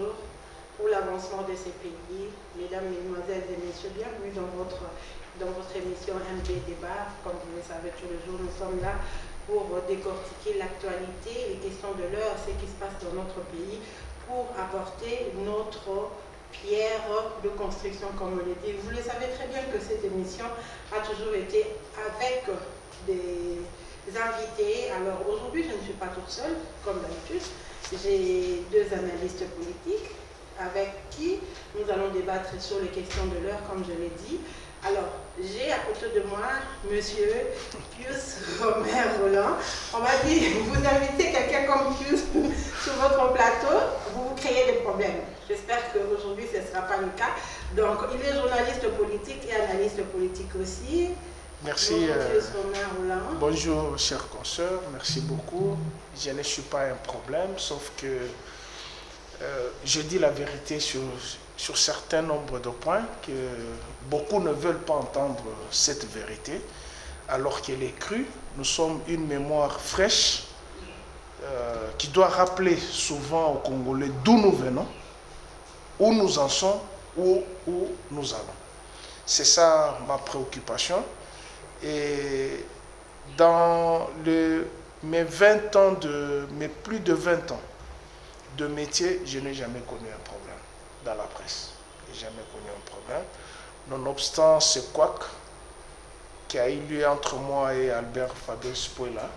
toujours pour l'avancement de ces pays. Mesdames, Mesdemoiselles et Messieurs, bienvenue dans votre émission MB Débat. Comme vous le savez, tous les jours, nous sommes là pour décortiquer l'actualité, les questions de l'heure, ce qui se passe dans notre pays, pour apporter notre pierre de construction, comme on le dit. Vous le savez très bien que cette émission a toujours été avec des invités. Alors aujourd'hui, je ne suis pas toute seule, comme d'habitude. J'ai deux analystes politiques avec qui nous allons débattre sur les questions de l'heure, comme je l'ai dit. Alors, j'ai à côté de moi Monsieur Pius Romer Roland. On m'a dit, vous invitez quelqu'un comme Pius sur votre plateau, vous créez des problèmes. J'espère qu'aujourd'hui, ce ne sera pas le cas. Donc, il est journaliste politique et analyste politique aussi. Merci. Bonjour, Pius Romer Roland. Bonjour, chers consoeurs. Merci beaucoup. Je ne suis pas un problème, sauf que je dis la vérité sur certains nombres de points que beaucoup ne veulent pas entendre cette vérité, alors qu'elle est crue. Nous sommes une mémoire fraîche qui doit rappeler souvent aux Congolais d'où nous venons, où nous en sommes, où nous allons. C'est ça ma préoccupation. Et dans mes plus de 20 ans de métier, je n'ai jamais connu un problème dans la presse. Je n'ai jamais connu un problème. Nonobstant ce couac qui a eu lieu entre moi et Albert Fabius Poela,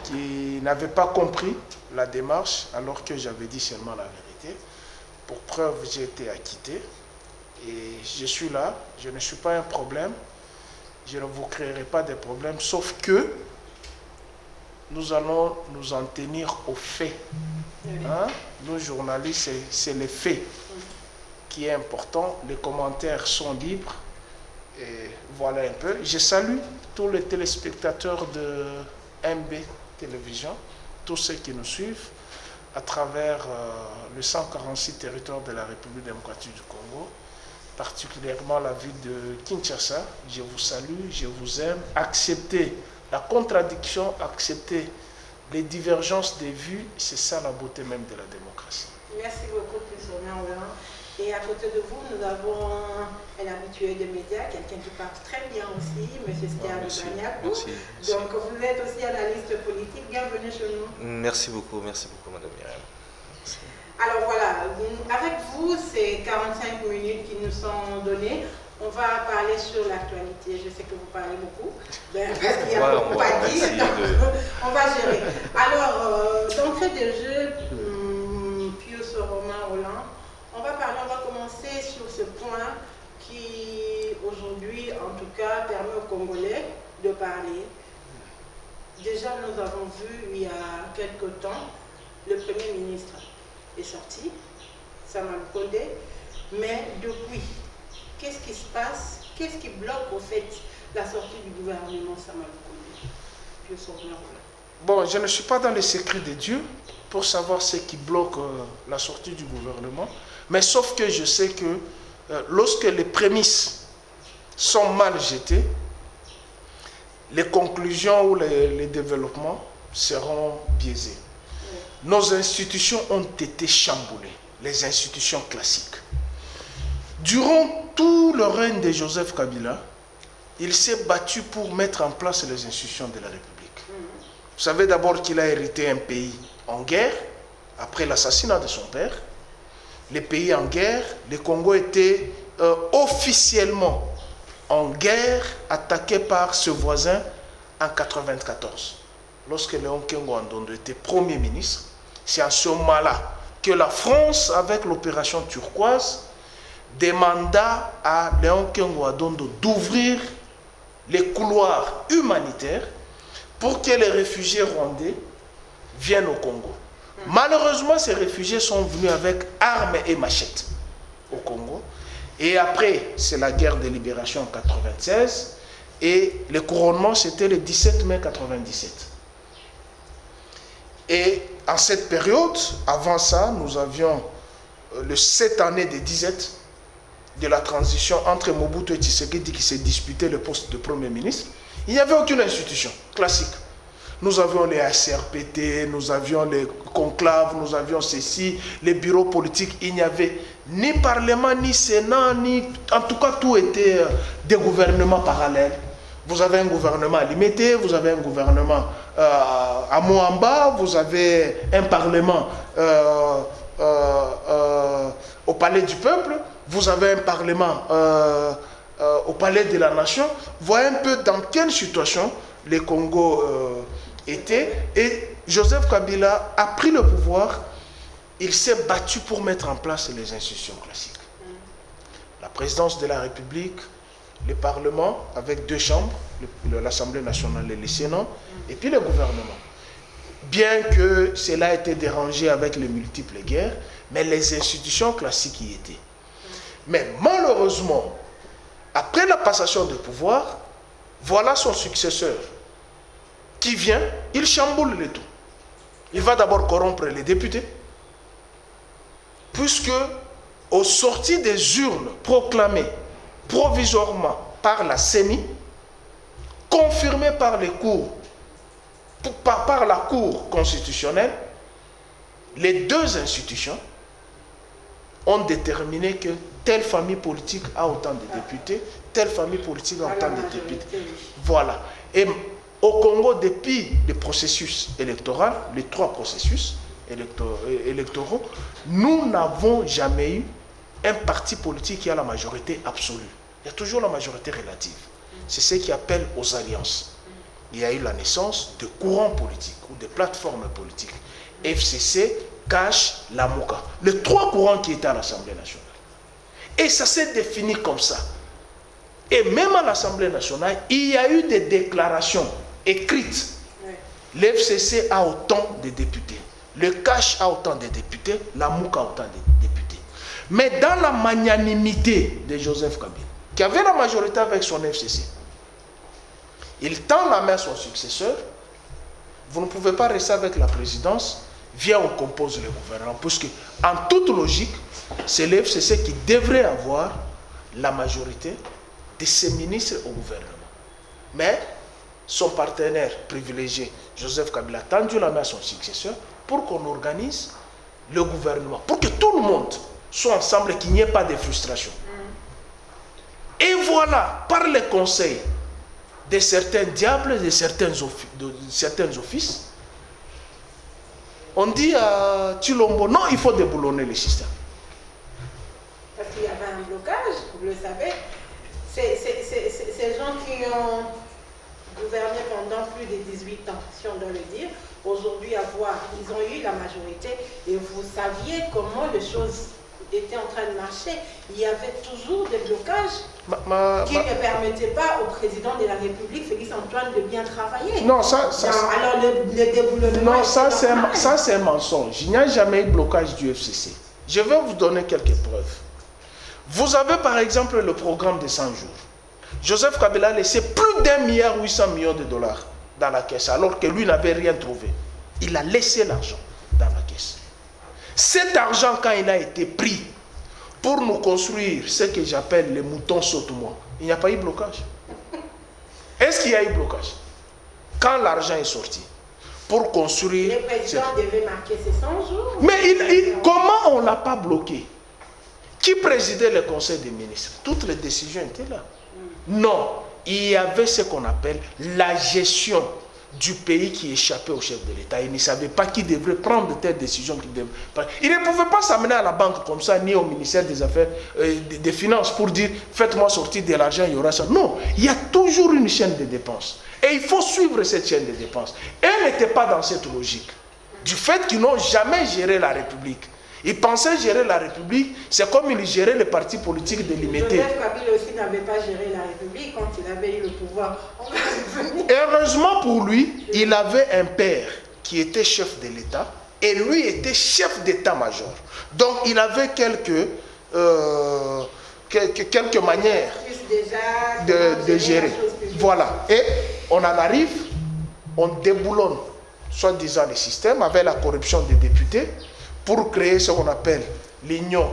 qui n'avait pas compris la démarche alors que j'avais dit seulement la vérité. Pour preuve, j'ai été acquitté et je suis là. Je ne suis pas un problème. Je ne vous créerai pas de problèmes, sauf que nous allons nous en tenir aux faits. Hein? Nous, journalistes, c'est les faits qui est important. Les commentaires sont libres. Et voilà un peu. Je salue tous les téléspectateurs de MB Télévision, tous ceux qui nous suivent à travers les 146 territoires de la République démocratique du Congo, particulièrement la ville de Kinshasa. Je vous salue, je vous aime. Acceptez la contradiction, acceptez les divergences des vues, c'est ça la beauté même de la démocratie. Merci beaucoup, Pius Romer Roland. Et à côté de vous, nous avons un habitué des médias, quelqu'un qui parle très bien aussi, M. Stian Banyako. Donc vous êtes aussi analyste politique, bienvenue chez nous. Merci beaucoup, Madame Myriam. Merci. Alors voilà, avec vous, ces 45 minutes qui nous sont données, on va parler sur l'actualité. Je sais que vous parlez beaucoup, parce qu'il y a beaucoup à dire. On va gérer. Alors, d'entrée de jeu, Pius Romer Roland, on va commencer sur ce point qui, aujourd'hui, en tout cas, permet aux Congolais de parler. Déjà, nous avons vu, il y a quelque temps, le Premier ministre est sorti, Sama Lukonde, mais depuis, qu'est-ce qui se passe? Qu'est-ce qui bloque, au fait, la sortie du gouvernement Sama Lukonde? Bon, je ne suis pas dans les secrets de Dieu pour savoir ce qui bloque la sortie du gouvernement, mais sauf que je sais que lorsque les prémices sont mal jetées, les conclusions ou les développements seront biaisés. Nos institutions ont été chamboulées, les institutions classiques. Durant tout le règne de Joseph Kabila, il s'est battu pour mettre en place les institutions de la République. Vous savez d'abord qu'il a hérité un pays en guerre, après l'assassinat de son père. Les pays en guerre, le Congo était officiellement en guerre, attaqué par ce voisin en 1994. Lorsque Léon Kengo Andondo était Premier ministre, c'est à ce moment-là que la France, avec l'opération turquoise, demanda à Léon Kengo Andondo d'ouvrir les couloirs humanitaires pour que les réfugiés rwandais viennent au Congo. Malheureusement, ces réfugiés sont venus avec armes et machettes au Congo. Et après, c'est la guerre de libération en 1996. Et le couronnement, c'était le 17 mai 1997. Et en cette période, avant ça, nous avions les 7 années de disette de la transition entre Mobutu et Tshisekedi qui s'est disputé le poste de Premier ministre. Il n'y avait aucune institution classique. Nous avions les ACRPT, nous avions les conclaves, nous avions ceci, les bureaux politiques. Il n'y avait ni Parlement, ni Sénat, ni... En tout cas, tout était des gouvernements parallèles. Vous avez un gouvernement à Limité, vous avez un gouvernement à Moamba, vous avez un Parlement au Palais du Peuple, vous avez un Parlement au Palais de la Nation. Voyez un peu dans quelle situation les Congo étaient. Et Joseph Kabila a pris le pouvoir, il s'est battu pour mettre en place les institutions classiques. La présidence de la République, le Parlement avec 2 chambres, l'Assemblée nationale et le Sénat, et puis le gouvernement. Bien que cela ait été dérangé avec les multiples guerres, mais les institutions classiques y étaient. Mais malheureusement, après la passation de pouvoir, voilà son successeur qui vient, il chamboule le tout. Il va d'abord corrompre les députés, puisque aux sorties des urnes proclamées provisoirement par la CENI, confirmées par les cours, par la Cour constitutionnelle, les 2 institutions ont déterminé que telle famille politique a autant de députés, telle famille politique a autant de députés. Voilà. Et au Congo, depuis le processus électoral, les 3 processus électoraux, nous n'avons jamais eu un parti politique qui a la majorité absolue. Il y a toujours la majorité relative. C'est ce qui appelle aux alliances. Il y a eu la naissance de courants politiques ou de plateformes politiques. FCC, CACH, Lamuka. Les 3 courants qui étaient à l'Assemblée nationale. Et ça s'est défini comme ça. Et même à l'Assemblée nationale, il y a eu des déclarations écrites. L'FCC a autant de députés. Le CACH a autant de députés. Lamuka a autant de députés. Mais dans la magnanimité de Joseph Kabila, qui avait la majorité avec son FCC, il tend la main à son successeur. Vous ne pouvez pas rester avec la présidence. Viens, on compose le gouvernement. Parce que, en toute logique, c'est le FCC qui devrait avoir la majorité de ses ministres au gouvernement. Mais son partenaire privilégié, Joseph Kabila, a tendu la main à son successeur pour qu'on organise le gouvernement. Pour que tout le monde soit ensemble et qu'il n'y ait pas de frustration. Et voilà, par les conseils de certains diables, de certains offices, on dit à Tshilombo, non, il faut déboulonner le système. Parce qu'il y avait un blocage, vous le savez. Ces gens qui ont gouverné pendant plus de 18 ans, si on doit le dire, aujourd'hui ils ont eu la majorité et vous saviez comment les choses étaient en train de marcher. Il y avait toujours des blocages qui ne permettaient pas au président de la République, Félix Antoine, de bien travailler. Non, alors le déboulonnement... Non, ça c'est un mensonge. Il n'y a jamais eu de blocage du FCC. Je vais vous donner quelques preuves. Vous avez par exemple le programme de 100 jours. Joseph Kabila a laissé plus d'1,8 milliard de dollars dans la caisse, alors que lui n'avait rien trouvé. Il a laissé l'argent dans la caisse. Cet argent, quand il a été pris pour nous construire ce que j'appelle les moutons saute-moi, il n'y a pas eu de blocage. Est-ce qu'il y a eu blocage? Quand l'argent est sorti, pour construire... Le président devait marquer ses 100 jours. Mais comment on ne l'a pas bloqué? Qui présidait le conseil des ministres? Toutes les décisions étaient là. Non, il y avait ce qu'on appelle la gestion du pays qui échappait au chef de l'État. Il ne savait pas qui devrait prendre telle décision. Il ne pouvait pas s'amener à la banque comme ça, ni au ministère des Affaires, des Finances, pour dire faites-moi sortir de l'argent, il y aura ça. Non, il y a toujours une chaîne de dépenses. Et il faut suivre cette chaîne de dépenses. Elle n'était pas dans cette logique. Du fait qu'ils n'ont jamais géré la République. Ils pensaient gérer la République, c'est comme ils géraient les partis politiques délimités. Joseph Kabila aussi n'avait pas géré la République quand il avait eu le pouvoir. Heureusement pour lui, il avait un père qui était chef de l'État et lui était chef d'état-major. Donc il avait quelques manières de gérer. Voilà. Et on en arrive, on déboulonne, soi-disant, le système avec la corruption des députés, pour créer ce qu'on appelle l'union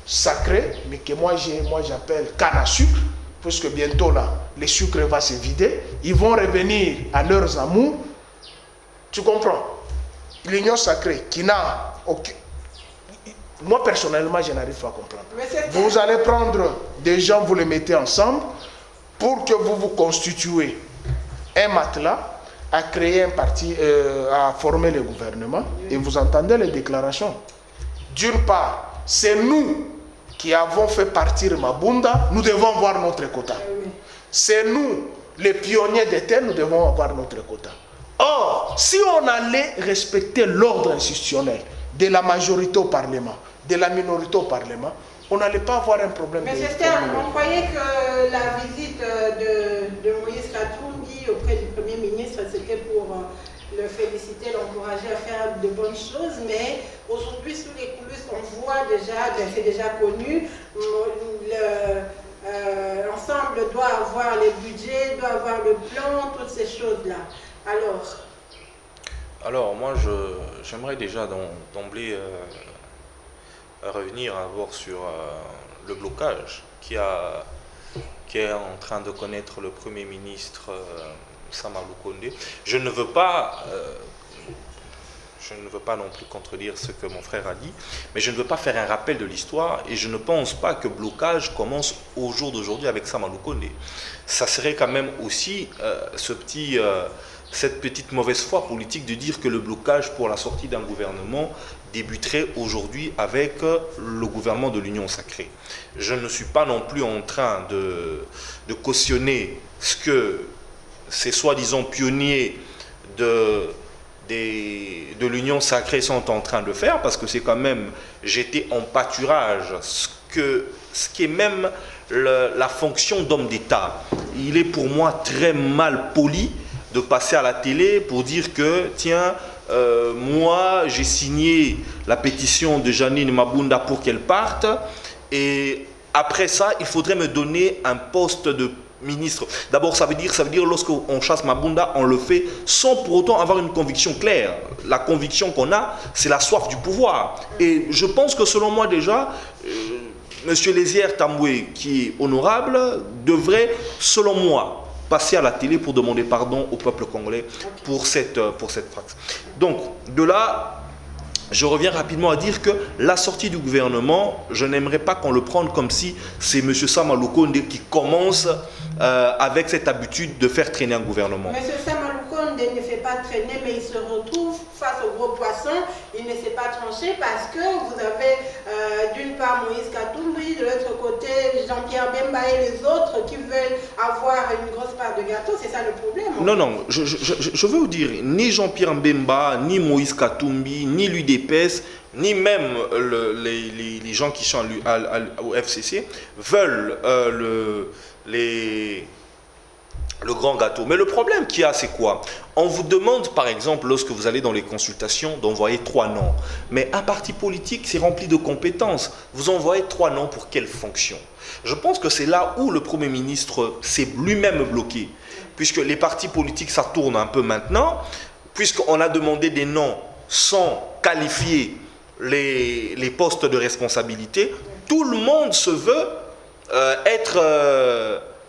sacrée, mais que moi j'appelle canne à sucre, puisque bientôt là, le sucre va se vider. Ils vont revenir à leurs amours, Tu comprends? L'union sacrée qui n'a aucun... Moi, personnellement, je n'arrive pas à comprendre. Vous allez prendre des gens, vous les mettez ensemble pour que vous vous constituez un matelas à créer un parti, à former le gouvernement. Et vous entendez les déclarations. D'une part, c'est nous qui avons fait partir Mabunda, nous devons avoir notre quota. C'est nous, les pionniers des terres, nous devons avoir notre quota. Or, si on allait respecter l'ordre institutionnel de la majorité au Parlement, de la minorité au Parlement, on n'allait pas avoir un problème. Mais on croyait que la visite de Moïse Katumbi auprès du Premier ministre, c'était pour le féliciter, l'encourager à faire de bonnes choses, mais aujourd'hui, sous les coulisses, on voit déjà, c'est déjà connu, l'ensemble doit avoir les budgets, doit avoir le plan, toutes ces choses-là. Alors moi, j'aimerais déjà d'emblée revenir d'abord sur le blocage qui est en train de connaître le Premier ministre Sama Lukonde. Je ne veux pas non plus contredire ce que mon frère a dit, mais je ne veux pas faire un rappel de l'histoire et je ne pense pas que le blocage commence au jour d'aujourd'hui avec Sama Lukonde. Ça serait quand même aussi cette petite mauvaise foi politique de dire que le blocage pour la sortie d'un gouvernement débuterait aujourd'hui avec le gouvernement de l'Union sacrée. Je ne suis pas non plus en train de cautionner ce que ces soi-disant pionniers de l'Union sacrée sont en train de faire, parce que c'est quand même jeter en pâturage ce qui est même la fonction d'homme d'État. Il est pour moi très mal poli de passer à la télé pour dire que, tiens, moi, j'ai signé la pétition de Janine Mabunda pour qu'elle parte, et après ça, il faudrait me donner un poste de ministre. D'abord, ça veut dire lorsqu'on chasse Mabunda, on le fait sans pour autant avoir une conviction claire. La conviction qu'on a, c'est la soif du pouvoir. Et je pense que selon moi déjà, Monsieur Lézière Tamboué, qui est honorable, devrait, selon moi, passer à la télé pour demander pardon au peuple congolais pour cette phrase. Donc, de là, je reviens rapidement à dire que la sortie du gouvernement, je n'aimerais pas qu'on le prenne comme si c'est M. Sama Lukonde qui commence avec cette habitude de faire traîner un gouvernement. M. Sama Lukonde ne fait pas traîner, mais il se retrouve face au gros poisson. Il ne s'est pas tranché parce que vous avez d'une part Moïse Katumbi, de l'autre côté Jean-Pierre Bemba et les autres qui veulent avoir une grosse part de gâteau. C'est ça le problème. Non, je veux vous dire, ni Jean-Pierre Bemba, ni Moïse Katumbi, ni l'UDPS, ni même les gens qui sont au FCC veulent le grand gâteau. Mais le problème qu'il y a, c'est quoi? On vous demande, par exemple, lorsque vous allez dans les consultations, d'envoyer 3 noms. Mais un parti politique, c'est rempli de compétences. Vous envoyez 3 noms pour quelle fonction? Je pense que c'est là où le Premier ministre s'est lui-même bloqué. Puisque les partis politiques, ça tourne un peu maintenant, puisqu'on a demandé des noms sans qualifier les postes de responsabilité, tout le monde se veut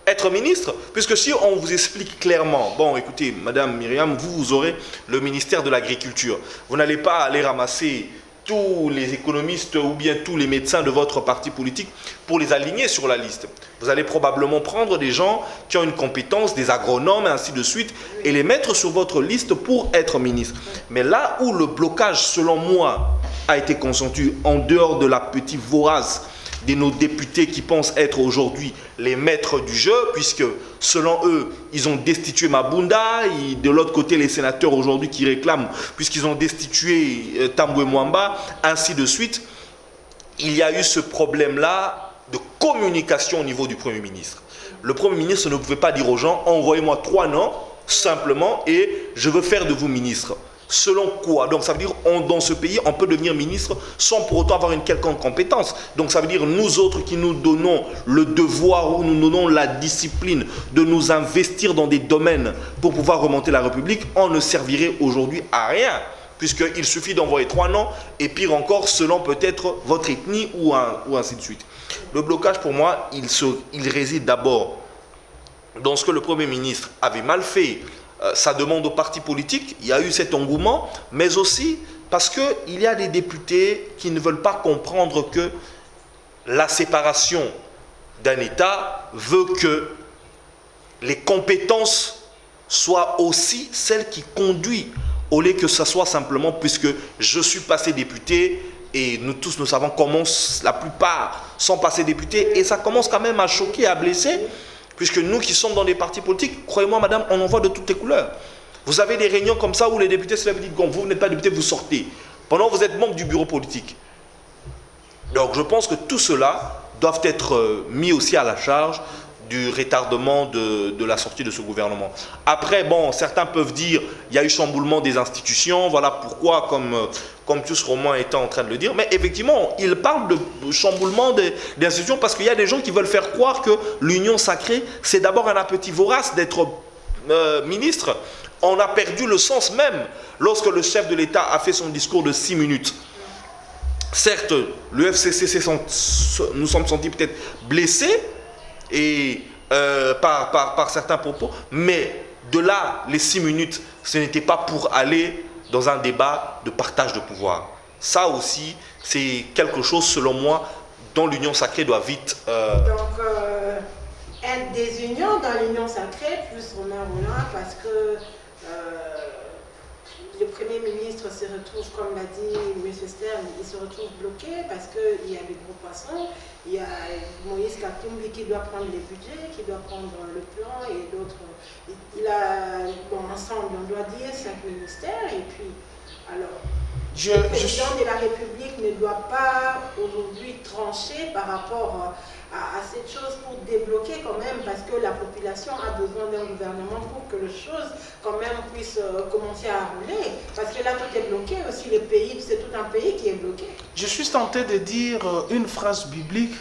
être ministre, puisque si on vous explique clairement, bon écoutez, Madame Myriam, vous aurez le ministère de l'Agriculture, vous n'allez pas aller ramasser tous les économistes ou bien tous les médecins de votre parti politique pour les aligner sur la liste. Vous allez probablement prendre des gens qui ont une compétence, des agronomes et ainsi de suite, et les mettre sur votre liste pour être ministre. Mais là où le blocage, selon moi, a été consenti, en dehors de la petite vorace de nos députés qui pensent être aujourd'hui les maîtres du jeu, puisque selon eux, ils ont destitué Mabunda, et de l'autre côté, les sénateurs aujourd'hui qui réclament, puisqu'ils ont destitué Tamboué Mwamba, ainsi de suite, il y a eu ce problème-là de communication au niveau du Premier ministre. Le Premier ministre ne pouvait pas dire aux gens, envoyez-moi 3 noms, simplement, et je veux faire de vous ministre. Selon quoi? Donc ça veut dire dans ce pays, on peut devenir ministre sans pour autant avoir une quelconque compétence. Donc ça veut dire nous autres qui nous donnons le devoir ou nous donnons la discipline de nous investir dans des domaines pour pouvoir remonter la République, on ne servirait aujourd'hui à rien. Puisqu'il suffit d'envoyer 3 noms et pire encore selon peut-être votre ethnie ou ainsi de suite. Le blocage pour moi, il réside d'abord dans ce que le Premier ministre avait mal fait ça demande aux partis politiques, il y a eu cet engouement, mais aussi parce qu'il y a des députés qui ne veulent pas comprendre que la séparation d'un État veut que les compétences soient aussi celles qui conduisent, au lieu que ce soit simplement, puisque je suis passé député, et nous tous nous savons comment la plupart sont passés députés, et ça commence quand même à choquer, à blesser, puisque nous qui sommes dans des partis politiques, croyez-moi madame, on en voit de toutes les couleurs. Vous avez des réunions comme ça où les députés se lèvent et disent, bon, vous n'êtes pas député, vous sortez. Pendant que vous êtes membre du bureau politique. Donc je pense que tout cela doivent être mis aussi à la charge du retardement de la sortie de ce gouvernement. Après, bon, certains peuvent dire il y a eu chamboulement des institutions, voilà pourquoi, comme tous Romain était en train de le dire. Mais effectivement, il parle de chamboulement des institutions parce qu'il y a des gens qui veulent faire croire que l'union sacrée, c'est d'abord un appétit vorace d'être ministre. On a perdu le sens même lorsque le chef de l'État a fait son discours de 6 minutes. Certes, le FCC, nous sommes sentis peut-être blessés et, par certains propos, mais de là, les 6 minutes, ce n'était pas pour aller dans un débat de partage de pouvoir. Ça aussi, c'est quelque chose, selon moi, dont l'union sacrée doit vite... Donc, une désunion dans l'union sacrée, plus Romain Rolland, parce que le Premier ministre se retrouve, comme l'a dit M. Stern, il se retrouve bloqué parce qu'il y a des gros poissons, il y a Moïse Katumbi qui doit prendre les budgets, qui doit prendre le plan et d'autres. Il a, bon, ensemble, on doit dire 5 ministères et puis, alors, le président de la République ne doit pas aujourd'hui trancher par rapport à cette chose pour débloquer quand même, parce que la population a besoin d'un gouvernement pour que les choses quand même puissent commencer à rouler. Parce que là, tout est bloqué aussi, le pays, c'est tout un pays qui est bloqué. Je suis tenté de dire une phrase biblique,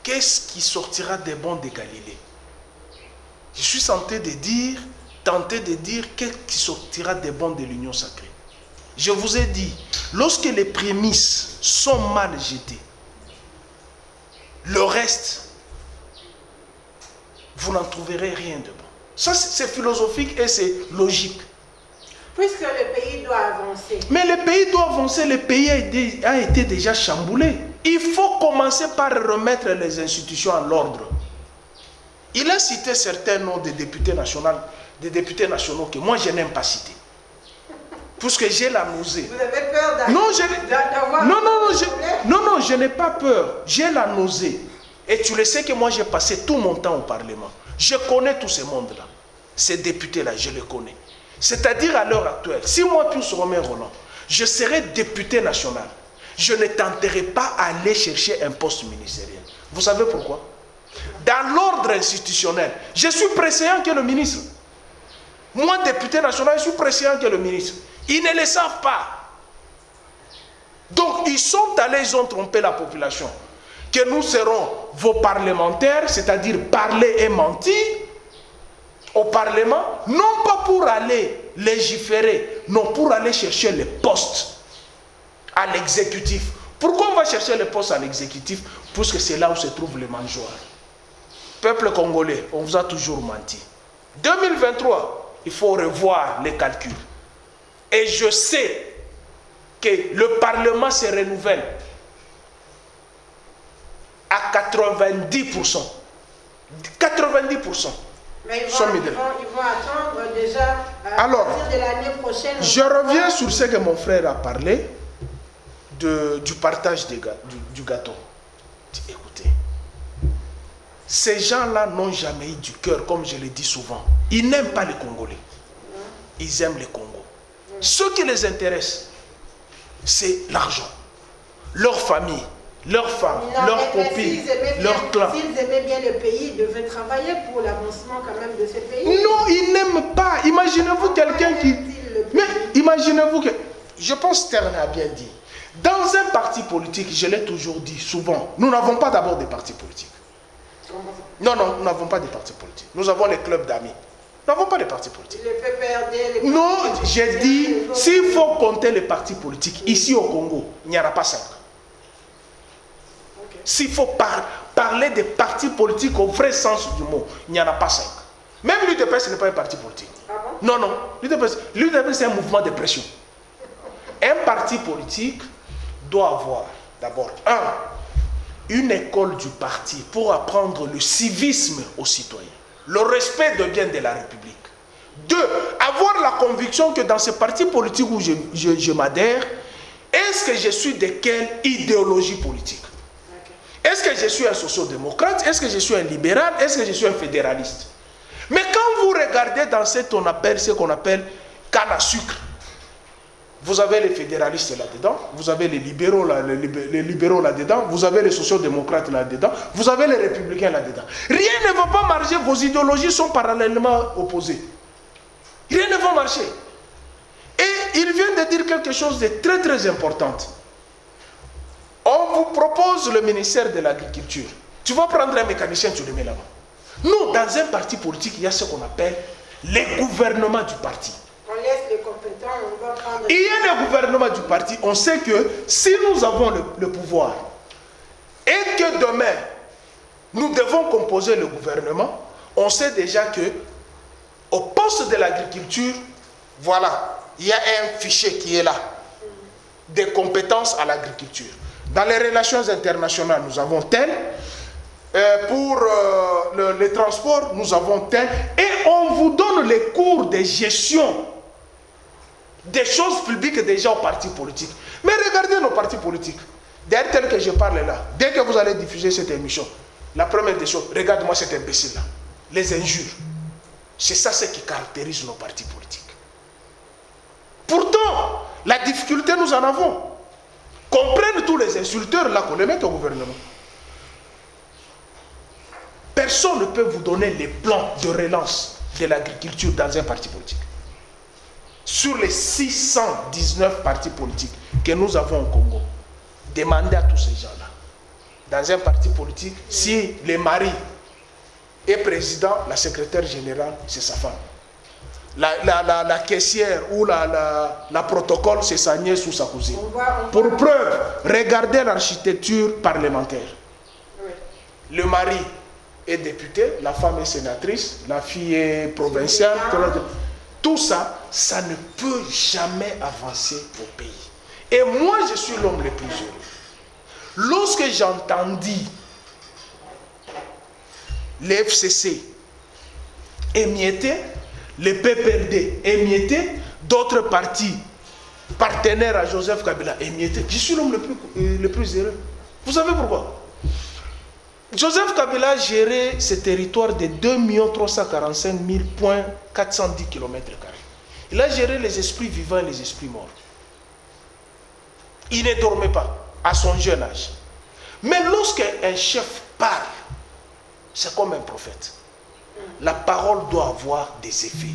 qu'est-ce qui sortira des bons de Galilée? Je suis tenté de dire, qu'est-ce qui sortira des bons de l'union sacrée? Je vous ai dit, lorsque les prémices sont mal jetées, le reste, vous n'en trouverez rien de bon. Ça, c'est philosophique et c'est logique. Puisque le pays doit avancer. Mais le pays doit avancer, le pays a été déjà chamboulé. Il faut commencer par remettre les institutions en ordre. Il a cité certains noms de députés nationaux que moi je n'aime pas citer. Puisque j'ai la nausée. Vous avez peur d'avoir... Non, je n'ai pas peur. J'ai la nausée. Et tu le sais que moi, j'ai passé tout mon temps au Parlement. Je connais tous ces mondes-là. Ces députés-là, je les connais. C'est-à-dire à l'heure actuelle, si moi, Pius Romain Rolland, je serais député national, je ne tenterai pas à aller chercher un poste ministériel. Vous savez pourquoi? Dans l'ordre institutionnel, je suis préséant que le ministre. Moi, député national, je suis préséant que le ministre. Ils ne le savent pas. Donc, ils sont allés, ils ont trompé la population. Que nous serons vos parlementaires, c'est-à-dire parler et mentir au Parlement, non pas pour aller légiférer, non pour aller chercher les postes à l'exécutif. Pourquoi on va chercher les postes à l'exécutif? Puisque c'est là où se trouvent les mangeoires. Peuple congolais, on vous a toujours menti. 2023, il faut revoir les calculs. Et je sais que le Parlement se renouvelle à 90%. 90%. Mais ils vont attendre déjà à partir de l'année prochaine. Je reviens sur ce que mon frère a parlé du partage du gâteau. Écoutez, ces gens-là n'ont jamais eu du cœur, comme je le dis souvent. Ils n'aiment pas les Congolais. Ils aiment les Congos. Ce qui les intéresse, c'est l'argent. Leur famille, leurs femmes, leurs copines, leurs clans. S'ils aimaient bien le pays, ils devaient travailler pour l'avancement quand même de ce pays. Non, ils n'aiment pas. Imaginez-vous quelqu'un qui... Mais imaginez-vous que... Je pense que Stern a bien dit. Dans un parti politique, je l'ai toujours dit souvent, nous n'avons pas d'abord des partis politiques. Non, nous n'avons pas de partis politiques. Nous avons les clubs d'amis. Nous n'avons pas de partis politiques. Non, j'ai dit, s'il faut compter les partis politiques, ici au Congo, il n'y en a pas 5. S'il faut parler des partis politiques au vrai sens du mot, il n'y en a pas 5. Même l'UDPS, ce n'est pas un parti politique. Ah bon? non, non. L'UDPS, c'est un mouvement de pression. Un parti politique doit avoir, d'abord, une école du parti pour apprendre le civisme aux citoyens, le respect de bien de la République. 2, avoir la conviction que dans ce parti politique où je m'adhère, est-ce que je suis de quelle idéologie politique? Est-ce que je suis un social-démocrate? Est-ce que je suis un libéral? Est-ce que je suis un fédéraliste? Mais quand vous regardez dans ce qu'on appelle canne à sucre, vous avez les fédéralistes là-dedans, vous avez les libéraux là-dedans, vous avez les social-démocrates là-dedans, vous avez les républicains là-dedans. Rien ne va pas marcher, vos idéologies sont parallèlement opposées. Rien ne va marcher. Et il vient de dire quelque chose de très très important. On vous propose le ministère de l'Agriculture. Tu vas prendre un mécanicien, tu le mets là-bas. Nous, dans un parti politique, il y a ce qu'on appelle les gouvernements du parti. On laisse les compétents, on va prendre... Il y a le gouvernement du parti. On sait que si nous avons le pouvoir et que demain, nous devons composer le gouvernement, on sait déjà que au poste de l'agriculture, voilà, il y a un fichier qui est là, des compétences à l'agriculture. Dans les relations internationales, nous avons tel. Pour les transports, nous avons tel. Et on vous donne les cours de gestion des choses publiques déjà aux partis politiques. Mais regardez nos partis politiques. D'ailleurs, tel que je parle là, dès que vous allez diffuser cette émission, la première des choses, regarde-moi cet imbécile-là. Les injures. C'est ça ce qui caractérise nos partis politiques. Pourtant, la difficulté, nous en avons. Qu'on prenne tous les insulteurs là, qu'on les mette au gouvernement. Personne ne peut vous donner les plans de relance de l'agriculture dans un parti politique. Sur les 619 partis politiques que nous avons au Congo, demandez à tous ces gens-là. Dans un parti politique, si le mari est président, la secrétaire générale, c'est sa femme. La caissière ou la protocole, c'est sa nièce ou sa cousine. Pour preuve, regardez l'architecture parlementaire. Le mari est député, la femme est sénatrice, la fille est provinciale. Tout ça, ça ne peut jamais avancer au pays. Et moi, je suis l'homme le plus heureux. Lorsque j'entendis les FCC émiettés, les PPRD émiettés, d'autres partis partenaires à Joseph Kabila émiettés, je suis l'homme le plus heureux. Vous savez pourquoi? Joseph Kabila gérait ce territoire de 2 345 410 km². Il a géré les esprits vivants et les esprits morts. Il ne dormait pas à son jeune âge. Mais lorsqu'un chef parle, c'est comme un prophète. La parole doit avoir des effets.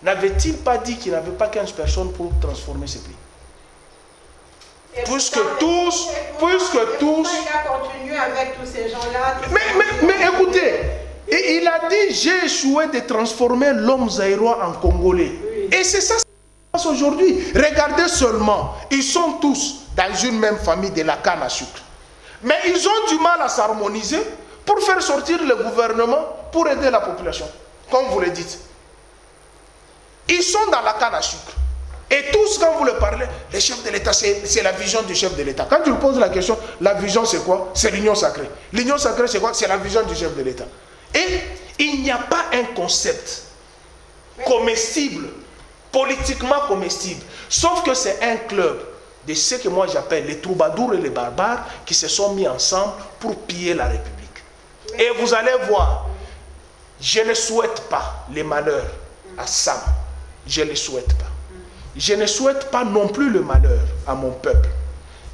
N'avait-il pas dit qu'il n'avait pas 15 personnes pour transformer ce pays? Puisque tous... Il a continué avec tous ces gens-là. Mais écoutez, et il a dit, j'ai échoué de transformer l'homme zaïrois en Congolais. Oui. Et c'est ça qui se passe aujourd'hui. Regardez seulement, ils sont tous dans une même famille de la canne à sucre. Mais ils ont du mal à s'harmoniser pour faire sortir le gouvernement pour aider la population, comme vous le dites. Ils sont dans la canne à sucre. Et tous, quand vous le parlez, le chef de l'État, c'est la vision du chef de l'État. Quand tu lui poses la question, la vision c'est quoi? C'est l'union sacrée. L'union sacrée c'est quoi? C'est la vision du chef de l'État. Et il n'y a pas un concept comestible, politiquement comestible. Sauf que c'est un club de ce que moi j'appelle les troubadours et les barbares qui se sont mis ensemble pour piller la République. Et vous allez voir, je ne souhaite pas les malheurs à Sam. Je ne les souhaite pas. Je ne souhaite pas non plus le malheur à mon peuple.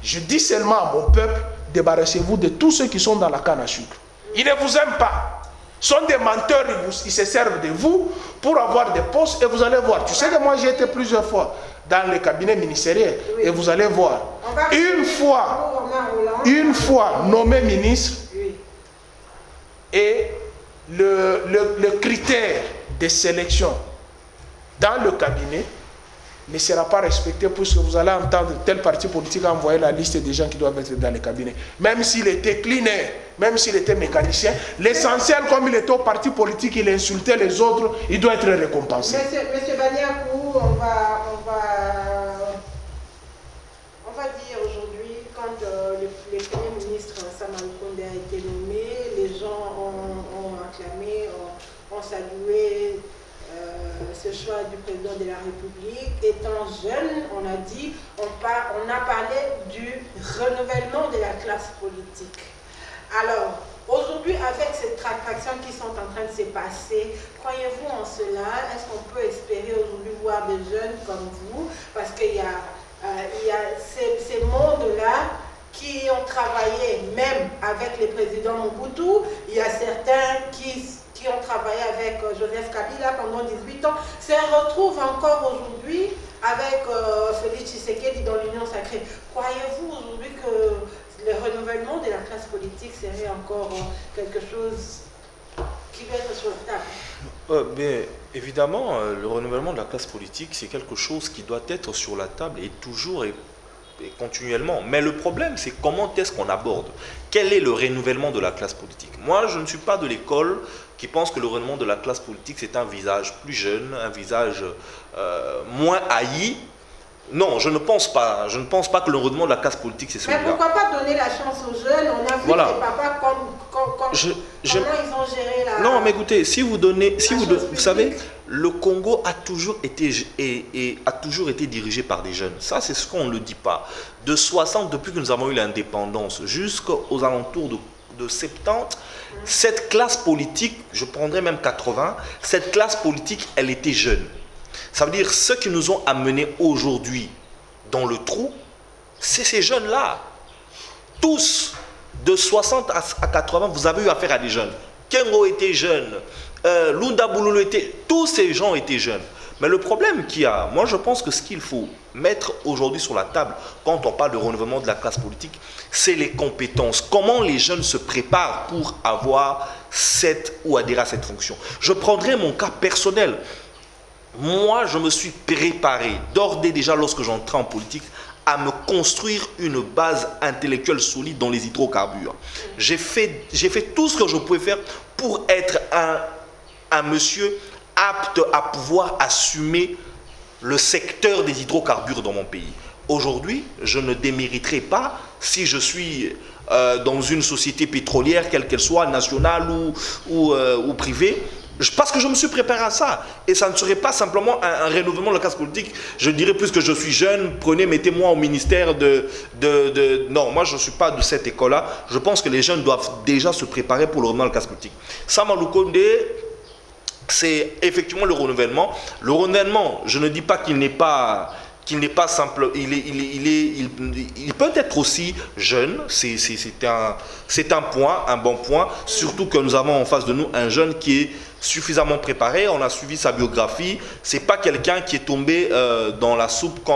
Je dis seulement à mon peuple, débarrassez-vous de tous ceux qui sont dans la canne à sucre. Ils ne vous aiment pas. Ils sont des menteurs, ils se servent de vous pour avoir des postes et vous allez voir. Tu sais que moi j'ai été plusieurs fois dans les cabinets ministériels et vous allez voir. Une fois nommé ministre et le critère de sélection dans le cabinet ne sera pas respecté puisque vous allez entendre tel parti politique a envoyé la liste des gens qui doivent être dans les cabinets. Même s'il était cliné même s'il était mécanicien. L'essentiel, comme il était au parti politique, il insultait les autres, il doit être récompensé. Monsieur Baniakou, on va dire aujourd'hui, quand le Premier ministre Sama Lukonde a été nommé, les gens ont acclamé, ont salué ce choix du président de la République. Étant jeune, on a dit, on a parlé du renouvellement de la classe politique. Alors, aujourd'hui, avec ces tractations qui sont en train de se passer, croyez-vous en cela? Est-ce qu'on peut espérer aujourd'hui voir des jeunes comme vous? Parce qu'il y a ces mondes-là qui ont travaillé même avec le président Mobutu. Il y a certains qui ont travaillé avec Joseph Kabila pendant 18 ans, se retrouvent encore aujourd'hui avec Félix Tshisekedi dans l'Union sacrée. Croyez-vous aujourd'hui que le renouvellement de la classe politique serait encore quelque chose qui doit être sur la table? Bien, évidemment, le renouvellement de la classe politique, c'est quelque chose qui doit être sur la table et toujours et continuellement. Mais le problème, c'est comment est-ce qu'on aborde? Quel est le renouvellement de la classe politique? Moi, je ne suis pas de l'école qui pense que le renouvellement de la classe politique, c'est un visage plus jeune, un visage moins haï. Non, je ne pense pas. Je ne pense pas que le renouvellement de la classe politique, c'est celui-là. Mais pourquoi pas donner la chance aux jeunes? On a vu voilà. les papas comment ils ont géré la... Non, mais écoutez, si vous donnez... vous savez, le Congo a toujours été dirigé par des jeunes. Ça, c'est ce qu'on ne le dit pas. De 60, depuis que nous avons eu l'indépendance, jusqu'aux alentours de 70, cette classe politique, je prendrais même 80, cette classe politique, elle était jeune. Ça veut dire, ceux qui nous ont amenés aujourd'hui dans le trou, c'est ces jeunes-là. Tous, de 60 à 80, vous avez eu affaire à des jeunes. Kengo était jeune, Lunda Boulolo était... Tous ces gens étaient jeunes. Mais le problème qu'il y a, moi je pense que ce qu'il faut mettre aujourd'hui sur la table, quand on parle de renouvellement de la classe politique, c'est les compétences. Comment les jeunes se préparent pour avoir cette ou adhérer à cette fonction. Je prendrai mon cas personnel. Moi, je me suis préparé, d'ores et déjà lorsque j'entrais en politique, à me construire une base intellectuelle solide dans les hydrocarbures. J'ai fait tout ce que je pouvais faire pour être un monsieur apte à pouvoir assumer le secteur des hydrocarbures dans mon pays. Aujourd'hui, je ne démériterai pas si je suis dans une société pétrolière, quelle qu'elle soit, nationale ou privée, parce que je me suis préparé à ça. Et ça ne serait pas simplement un renouvellement de la classe politique. Je dirais plus que je suis jeune, mettez-moi au ministère Non, moi je ne suis pas de cette école-là. Je pense que les jeunes doivent déjà se préparer pour le renouvellement de la classe politique. Sama Lukonde, c'est effectivement le renouvellement. Le renouvellement, je ne dis pas qu'il n'est pas simple, il peut être aussi jeune, c'est un point, un bon point, surtout que nous avons en face de nous un jeune qui est suffisamment préparé, on a suivi sa biographie, c'est pas quelqu'un qui est tombé dans la soupe qui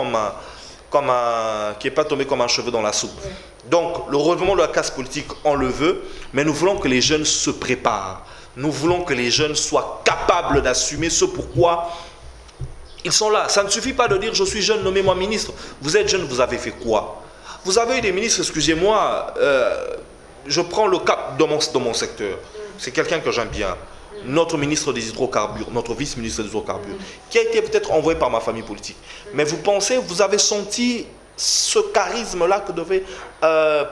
n'est pas tombé comme un cheveu dans la soupe. Donc le renouvellement de la classe politique, on le veut, mais nous voulons que les jeunes se préparent, nous voulons que les jeunes soient capables d'assumer ce pourquoi ils sont là. Ça ne suffit pas de dire je suis jeune, nommez-moi ministre. Vous êtes jeune, vous avez fait quoi? Vous avez eu des ministres, excusez-moi, je prends le cas dans mon secteur. C'est quelqu'un que j'aime bien. Notre ministre des hydrocarbures, notre vice-ministre des hydrocarbures, qui a été peut-être envoyé par ma famille politique. Mais vous pensez, vous avez senti ce charisme-là que devait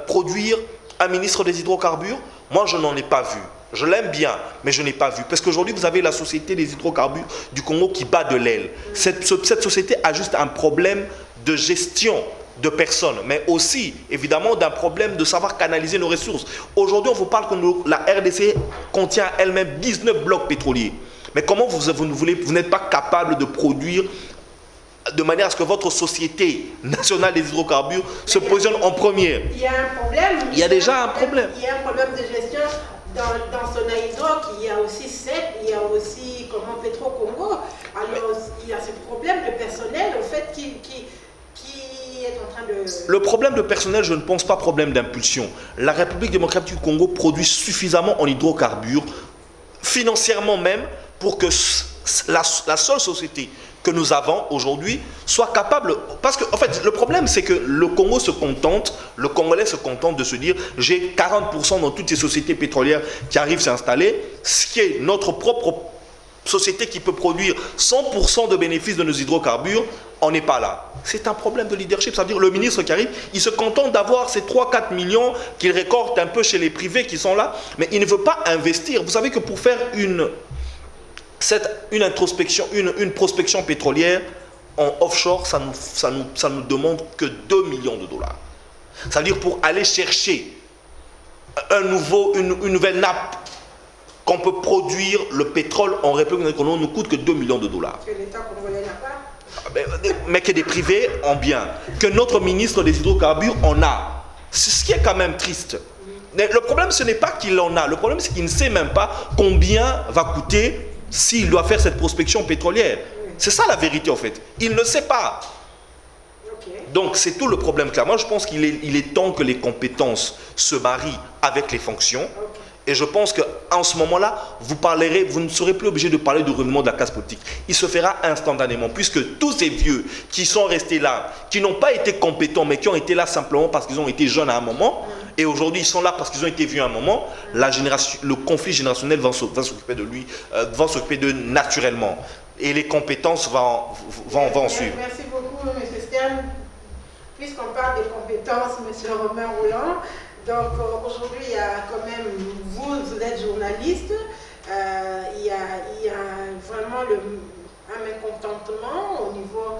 produire un ministre des hydrocarbures? Moi, je n'en ai pas vu. Je l'aime bien, mais je n'ai pas vu. Parce qu'aujourd'hui, vous avez la société des hydrocarbures du Congo qui bat de l'aile. Cette société a juste un problème de gestion de personnes, mais aussi, évidemment, d'un problème de savoir canaliser nos ressources. Aujourd'hui, on vous parle que la RDC contient elle-même 19 blocs pétroliers. Mais comment vous n'êtes pas capable de produire de manière à ce que votre société nationale des hydrocarbures se positionne en première? Il y a un problème. Il y a déjà un problème. Il y a un problème de gestion. Dans Sonaïdroc, il y a aussi CEP, il y a aussi Petro Congo. Alors, il y a ce problème de personnel, au fait, qui est en train de... Le problème de personnel, je ne pense pas problème d'impulsion. La République démocratique du Congo produit suffisamment en hydrocarbures, financièrement même, pour que la seule société que nous avons aujourd'hui soit capable... Parce que, en fait, le problème, c'est que le Congo se contente, le Congolais se contente de se dire j'ai 40% dans toutes ces sociétés pétrolières qui arrivent à s'installer, ce qui est notre propre société qui peut produire 100% de bénéfices de nos hydrocarbures, on n'est pas là. C'est un problème de leadership. Ça veut dire le ministre qui arrive, il se contente d'avoir ces 3-4 millions qu'il récolte un peu chez les privés qui sont là, mais il ne veut pas investir. Vous savez que pour faire une introspection, une prospection pétrolière en offshore, ça nous demande que 2 millions de dollars. Ça veut dire pour aller chercher une nouvelle nappe qu'on peut produire le pétrole en République Congo ne coûte que 2 millions de dollars. Que l'État congolais n'a pas. Mais que des privés ont bien, que notre ministre des hydrocarbures en a. C'est ce qui est quand même triste. Le problème, ce n'est pas qu'il en a, le problème, c'est qu'il ne sait même pas combien va coûter s'il doit faire cette prospection pétrolière. C'est ça la vérité en fait. Il ne sait pas. Donc c'est tout le problème. Moi je pense qu'il est temps que les compétences se marient avec les fonctions. Et je pense qu'en ce moment-là, vous ne serez plus obligé de parler du renouvellement de la classe politique. Il se fera instantanément, puisque tous ces vieux qui sont restés là, qui n'ont pas été compétents, mais qui ont été là simplement parce qu'ils ont été jeunes à un moment, et aujourd'hui ils sont là parce qu'ils ont été vieux à un moment, le conflit générationnel va s'occuper de lui, va s'occuper d'eux naturellement. Et les compétences vont suivre. Merci beaucoup, M. Stern. Puisqu'on parle des compétences, M. Romain Rouland, donc aujourd'hui, il y a quand même, vous êtes journaliste, il y a vraiment un mécontentement au niveau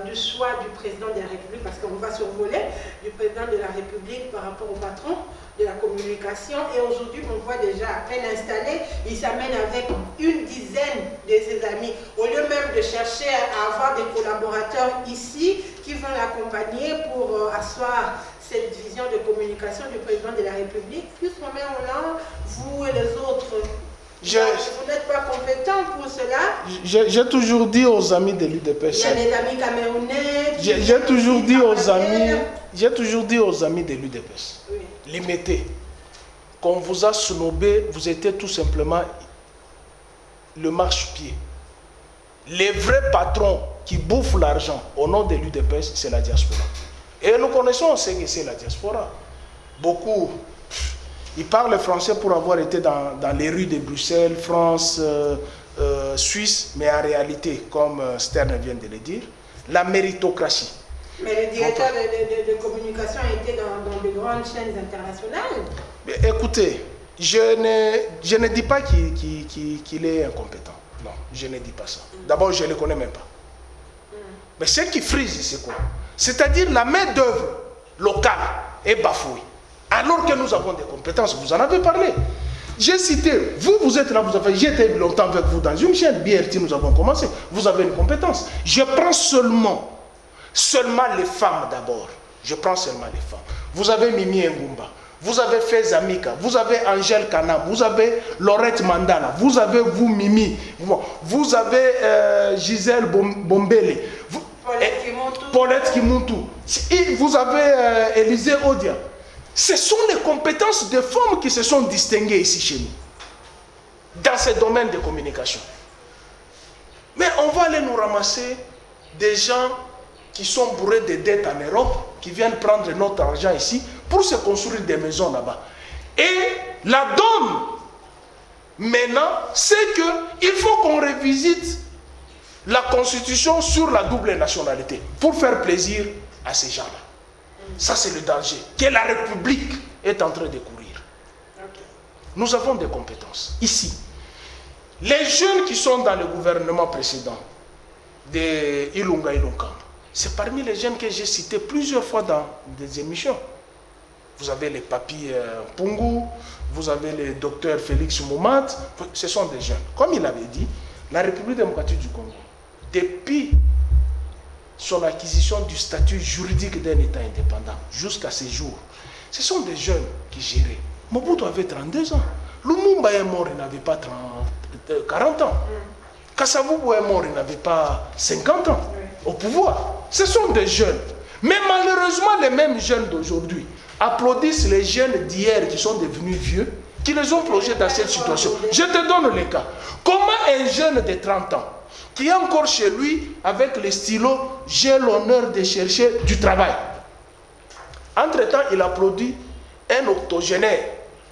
du choix du président de la République, parce qu'on va survoler du président de la République par rapport au patron de la communication. Et aujourd'hui, on voit déjà à peine installé, il s'amène avec une dizaine de ses amis. Au lieu même de chercher à avoir des collaborateurs ici qui vont l'accompagner pour asseoir cette vision de communication du président de la République, plus Romain Rouland, vous et les autres, vous n'êtes pas compétents pour cela. J'ai toujours dit aux amis de l'UDPS. Il y a des amis camerounais. J'ai toujours dit aux amis de l'UDPS. Oui. Limitez. Quand on vous a snobé, vous étiez tout simplement le marche-pied. Les vrais patrons qui bouffent l'argent au nom de l'UDPS, c'est la diaspora. Et nous connaissons ce que c'est la diaspora. Beaucoup, ils parlent français pour avoir été dans les rues de Bruxelles, France, Suisse, mais en réalité, comme Stern vient de le dire, la méritocratie. Mais le directeur de communication était dans de grandes chaînes internationales. Mais écoutez, je ne dis pas qu'il est incompétent. Non, je ne dis pas ça. D'abord, je ne le connais même pas. Mais ce qui frise, c'est quoi? C'est-à-dire la main-d'œuvre locale est bafouée. Alors que nous avons des compétences, vous en avez parlé. J'ai cité, vous êtes là, j'étais longtemps avec vous dans une chaîne, BRT, nous avons commencé, vous avez une compétence. Je prends seulement les femmes d'abord. Je prends seulement les femmes. Vous avez Mimi Ngumba, vous avez Fez Amika, vous avez Angèle Kanam, vous avez Laurette Mandala, vous avez vous Mimi, vous avez Gisèle Bombele, Paulette Kimuntu, vous avez Élisée Odia. Ce sont les compétences des femmes qui se sont distinguées ici chez nous, dans ces domaines de communication. Mais on va aller nous ramasser des gens qui sont bourrés de dettes en Europe, qui viennent prendre notre argent ici pour se construire des maisons là-bas. Et la donne, maintenant, c'est qu'il faut qu'on revisite la constitution sur la double nationalité pour faire plaisir à ces gens-là. Ça, c'est le danger que la République est en train de courir. Nous avons des compétences ici. Les jeunes qui sont dans le gouvernement précédent de Ilunga Ilunga, c'est parmi les jeunes que j'ai cités plusieurs fois dans des émissions. Vous avez les papis Pungu, vous avez le docteur Félix Moumat, ce sont des jeunes. Comme il avait dit, la République démocratique du Congo, depuis son acquisition du statut juridique d'un État indépendant jusqu'à ces jours, ce sont des jeunes qui géraient. Mobutu avait 32 ans. Lumumba est mort, il n'avait pas 40 ans. Kasavubu est mort, il n'avait pas 50 ans au pouvoir. Ce sont des jeunes. Mais malheureusement, les mêmes jeunes d'aujourd'hui applaudissent les jeunes d'hier qui sont devenus vieux, qui les ont plongés dans cette situation. Je te donne le cas. Comment un jeune de 30 ans qui est encore chez lui avec le stylo, j'ai l'honneur de chercher du travail. Entre-temps, il a produit un octogénaire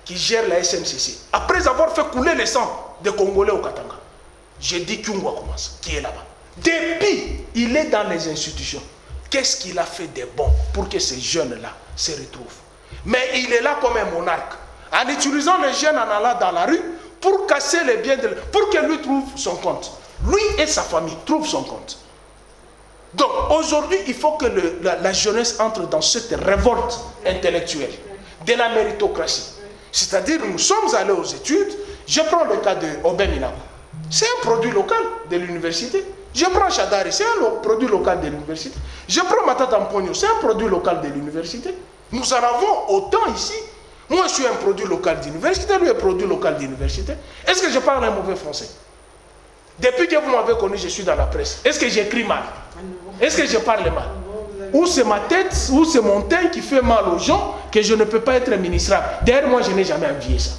qui gère la SNCC. Après avoir fait couler le sang des Congolais au Katanga, j'ai dit Kyungwa commence, qui est là-bas. Depuis, il est dans les institutions. Qu'est-ce qu'il a fait de bon pour que ces jeunes-là se retrouvent? Mais il est là comme un monarque, en utilisant les jeunes en allant dans la rue pour casser les biens, pour que lui trouve son compte. Lui et sa famille trouvent son compte. Donc aujourd'hui, il faut que la jeunesse entre dans cette révolte intellectuelle de la méritocratie. C'est-à-dire, nous sommes allés aux études. Je prends le cas de Obey Minaku. C'est un produit local de l'université. Je prends Chadari, c'est un produit local de l'université. Je prends Matata Mpogno, c'est un produit local de l'université. Nous en avons autant ici. Moi, je suis un produit local d'université, lui est un produit local d'université. Est-ce que je parle un mauvais français? Depuis que vous m'avez connu, je suis dans la presse. Est-ce que j'écris mal? Est-ce que je parle mal? Ou c'est ma tête, ou c'est mon teint qui fait mal aux gens, que je ne peux pas être ministrable. D'ailleurs, moi, je n'ai jamais envié ça.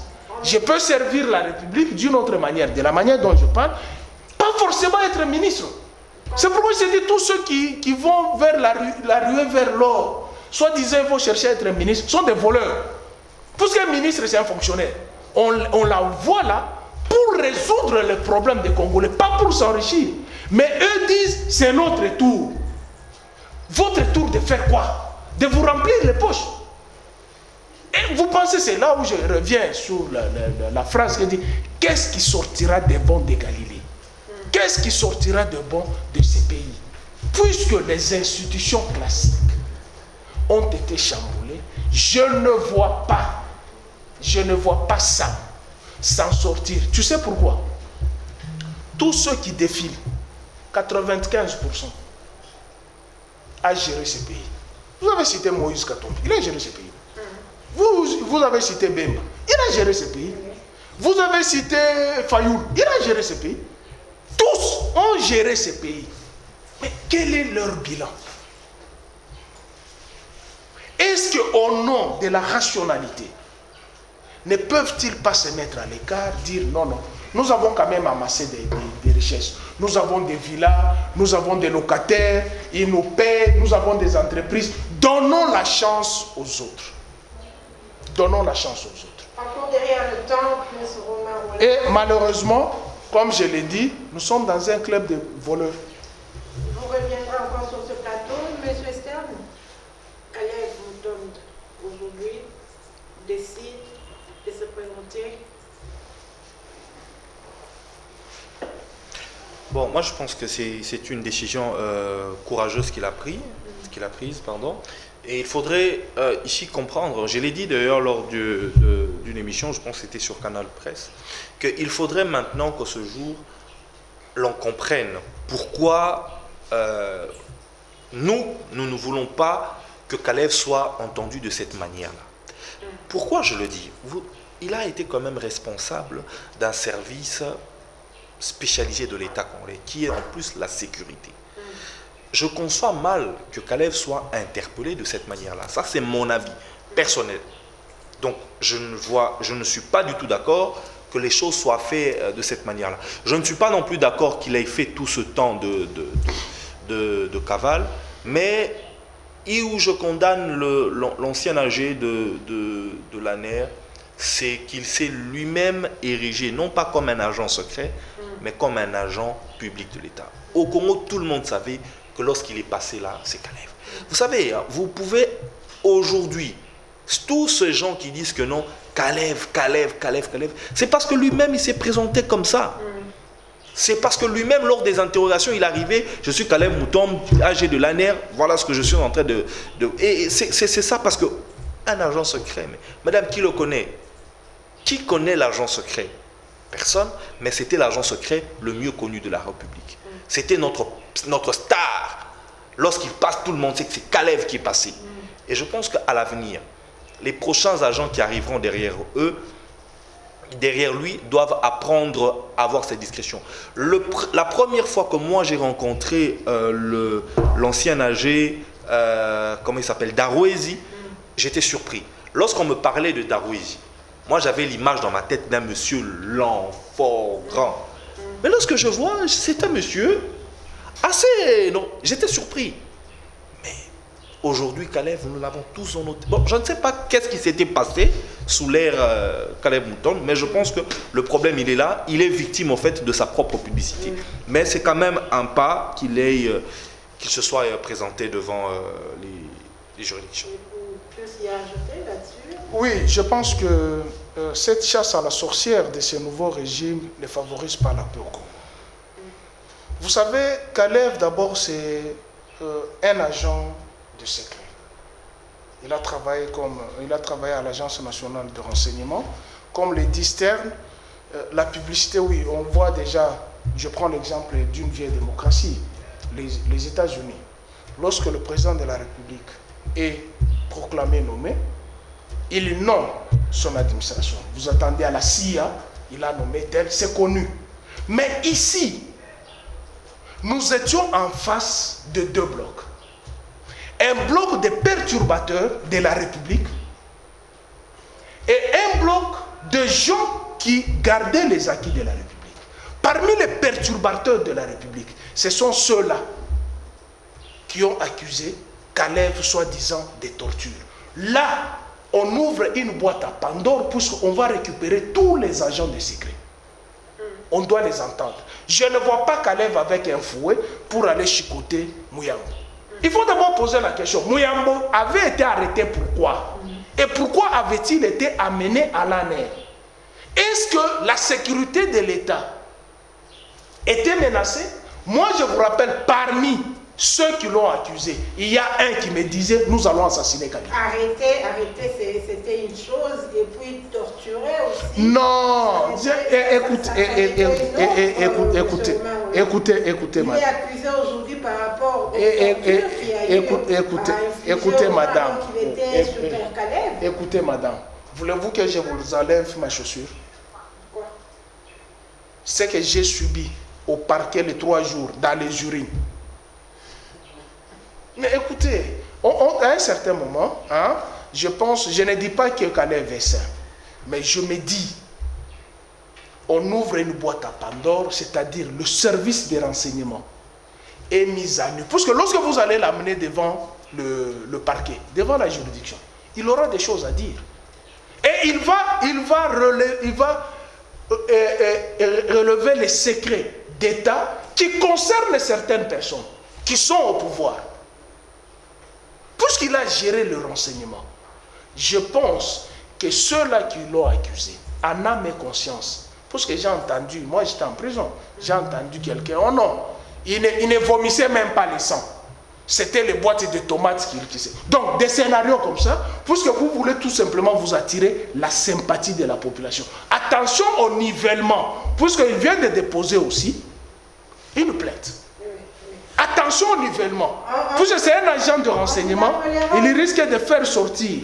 Je peux servir la République d'une autre manière, de la manière dont je parle, pas forcément être ministre. C'est pourquoi je dis tous ceux qui vont vers la ruée vers l'or, soi-disant ils vont chercher à être ministre, sont des voleurs. Parce qu'un ministre, c'est un fonctionnaire. On l'envoie là pour résoudre les problèmes des Congolais, pas pour s'enrichir. Mais eux disent, c'est notre tour. Votre tour de faire quoi? De vous remplir les poches. Et vous pensez, c'est là où je reviens sur la phrase qui dit, qu'est-ce qui sortira des bons de Galilée? Qu'est-ce qui sortira de bon de ces pays? Puisque les institutions classiques ont été chamboulées, je ne vois pas ça s'en sortir. Tu sais pourquoi? Tous ceux qui défilent, 95%, a géré ce pays. Vous avez cité Moïse Katumbi, il a géré ce pays. Vous avez cité Bemba, il a géré ce pays. Vous avez cité Fayoul, il a géré ce pays. Tous ont géré ce pays. Mais quel est leur bilan? Est-ce qu'au nom de la rationalité, ne peuvent-ils pas se mettre à l'écart, dire non, non, nous avons quand même amassé des richesses. Nous avons des villas, nous avons des locataires, ils nous paient, nous avons des entreprises. Donnons la chance aux autres. Donnons la chance aux autres. Encore derrière le temps, M. Romain. Et malheureusement, comme je l'ai dit, nous sommes dans un club de voleurs. Vous reviendrez encore sur ce plateau, M. Stern. Calais vous donne aujourd'hui, décide de se présenter. Bon, moi je pense que c'est une décision courageuse qu'il a prise, et il faudrait ici comprendre, je l'ai dit d'ailleurs lors d'une émission, je pense que c'était sur Canal Presse, qu'il faudrait maintenant qu'au ce jour, l'on comprenne pourquoi nous ne voulons pas que Kalev soit entendu de cette manière-là. Pourquoi je le dis? Il a été quand même responsable d'un service spécialisé de l'État congolais, qui est en plus la sécurité. Je conçois mal que Kalev soit interpellé de cette manière-là. Ça, c'est mon avis personnel. Donc, je ne suis pas du tout d'accord que les choses soient faites de cette manière-là. Je ne suis pas non plus d'accord qu'il ait fait tout ce temps de cavale, mais où je condamne l'ancien AG de l'ANER, c'est qu'il s'est lui-même érigé, non pas comme un agent secret, mais comme un agent public de l'État. Au Congo, tout le monde savait que lorsqu'il est passé là, c'est Kalev. Vous savez, vous pouvez aujourd'hui, tous ces gens qui disent que non, Kalev, c'est parce que lui-même, il s'est présenté comme ça. C'est parce que lui-même, lors des interrogations, il arrivait, je suis Kalev Moutombe, AG de l'ANER, voilà ce que je suis en train de... Et c'est ça parce que un agent secret, mais madame, qui le connaît? Qui connaît l'agent secret? Personne, mais c'était l'agent secret le mieux connu de la République. C'était notre star. Lorsqu'il passe, tout le monde sait que c'est Kalev qui est passé. Et je pense qu'à l'avenir, les prochains agents qui arriveront derrière lui, doivent apprendre à avoir cette discrétion. La première fois que moi j'ai rencontré l'ancien AG, comment il s'appelle, Darouézi, j'étais surpris. Lorsqu'on me parlait de Darouézi, moi j'avais l'image dans ma tête d'un monsieur lent, fort, grand. Mais lorsque je vois, c'est un monsieur assez... Non, j'étais surpris. Mais aujourd'hui, Caleb, nous l'avons tous en noté. Bon, je ne sais pas qu'est-ce qui s'était passé sous l'ère Caleb Mouton, mais je pense que le problème, il est là. Il est victime, en fait, de sa propre publicité. Mais c'est quand même un pas qu'il se soit présenté devant les juridictions. Plus y a ajouté là-dessus? Oui, je pense que cette chasse à la sorcière de ce nouveau régime ne favorise pas la paix au Congo. Vous savez, Caleb, d'abord, c'est un agent de secret. Il a travaillé à l'Agence nationale de renseignement. Comme le dit Stern, la publicité, oui, on voit déjà, je prends l'exemple d'une vieille démocratie, les États-Unis. Lorsque le président de la République est proclamé nommé, il nomme son administration. Vous attendez à la CIA, il a nommé tel, c'est connu. Mais ici, nous étions en face de deux blocs. Un bloc de perturbateurs de la République et un bloc de gens qui gardaient les acquis de la République. Parmi les perturbateurs de la République, ce sont ceux-là qui ont accusé Caleb, soi-disant, des tortures. Là, on ouvre une boîte à Pandore puisqu'on va récupérer tous les agents de secret. On doit les entendre. Je ne vois pas Caleb avec un fouet pour aller chicoter Mouyambo. Il faut d'abord poser la question. Mouyambo avait été arrêté pourquoi? Et pourquoi avait-il été amené à l'ANR? Est-ce que la sécurité de l'État était menacée? Moi, je vous rappelle, parmi ceux qui l'ont accusé, il y a un qui me disait, nous allons assassiner Kabila. Arrêter, c'était une chose, et puis torturer aussi. Non, écoutez, madame. Il est accusé aujourd'hui par rapport au écoutez, madame. Écoutez, madame. Voulez-vous que je vous enlève ma chaussure? Quoi? Ce que j'ai subi au parquet les 3 jours dans les urines. Mais écoutez, à un certain moment, hein, je ne dis pas que Caleb est sain, mais je me dis, on ouvre une boîte à Pandore, c'est-à-dire le service des renseignements est mis à nu. Parce que lorsque vous allez l'amener devant le parquet, devant la juridiction, il aura des choses à dire. Et il va relever les secrets d'État qui concernent certaines personnes qui sont au pouvoir. Puisqu'il a géré le renseignement, je pense que ceux-là qui l'ont accusé, en âme et conscience, parce que j'ai entendu, moi j'étais en prison, j'ai entendu quelqu'un, oh non, il ne vomissait même pas le sang. C'était les boîtes de tomates qu'il faisait. Donc, des scénarios comme ça, puisque vous voulez tout simplement vous attirer la sympathie de la population. Attention au nivellement, puisqu'il vient de déposer aussi une plainte. Attention au nivellement. Puisque c'est un agent de renseignement, il risque de faire sortir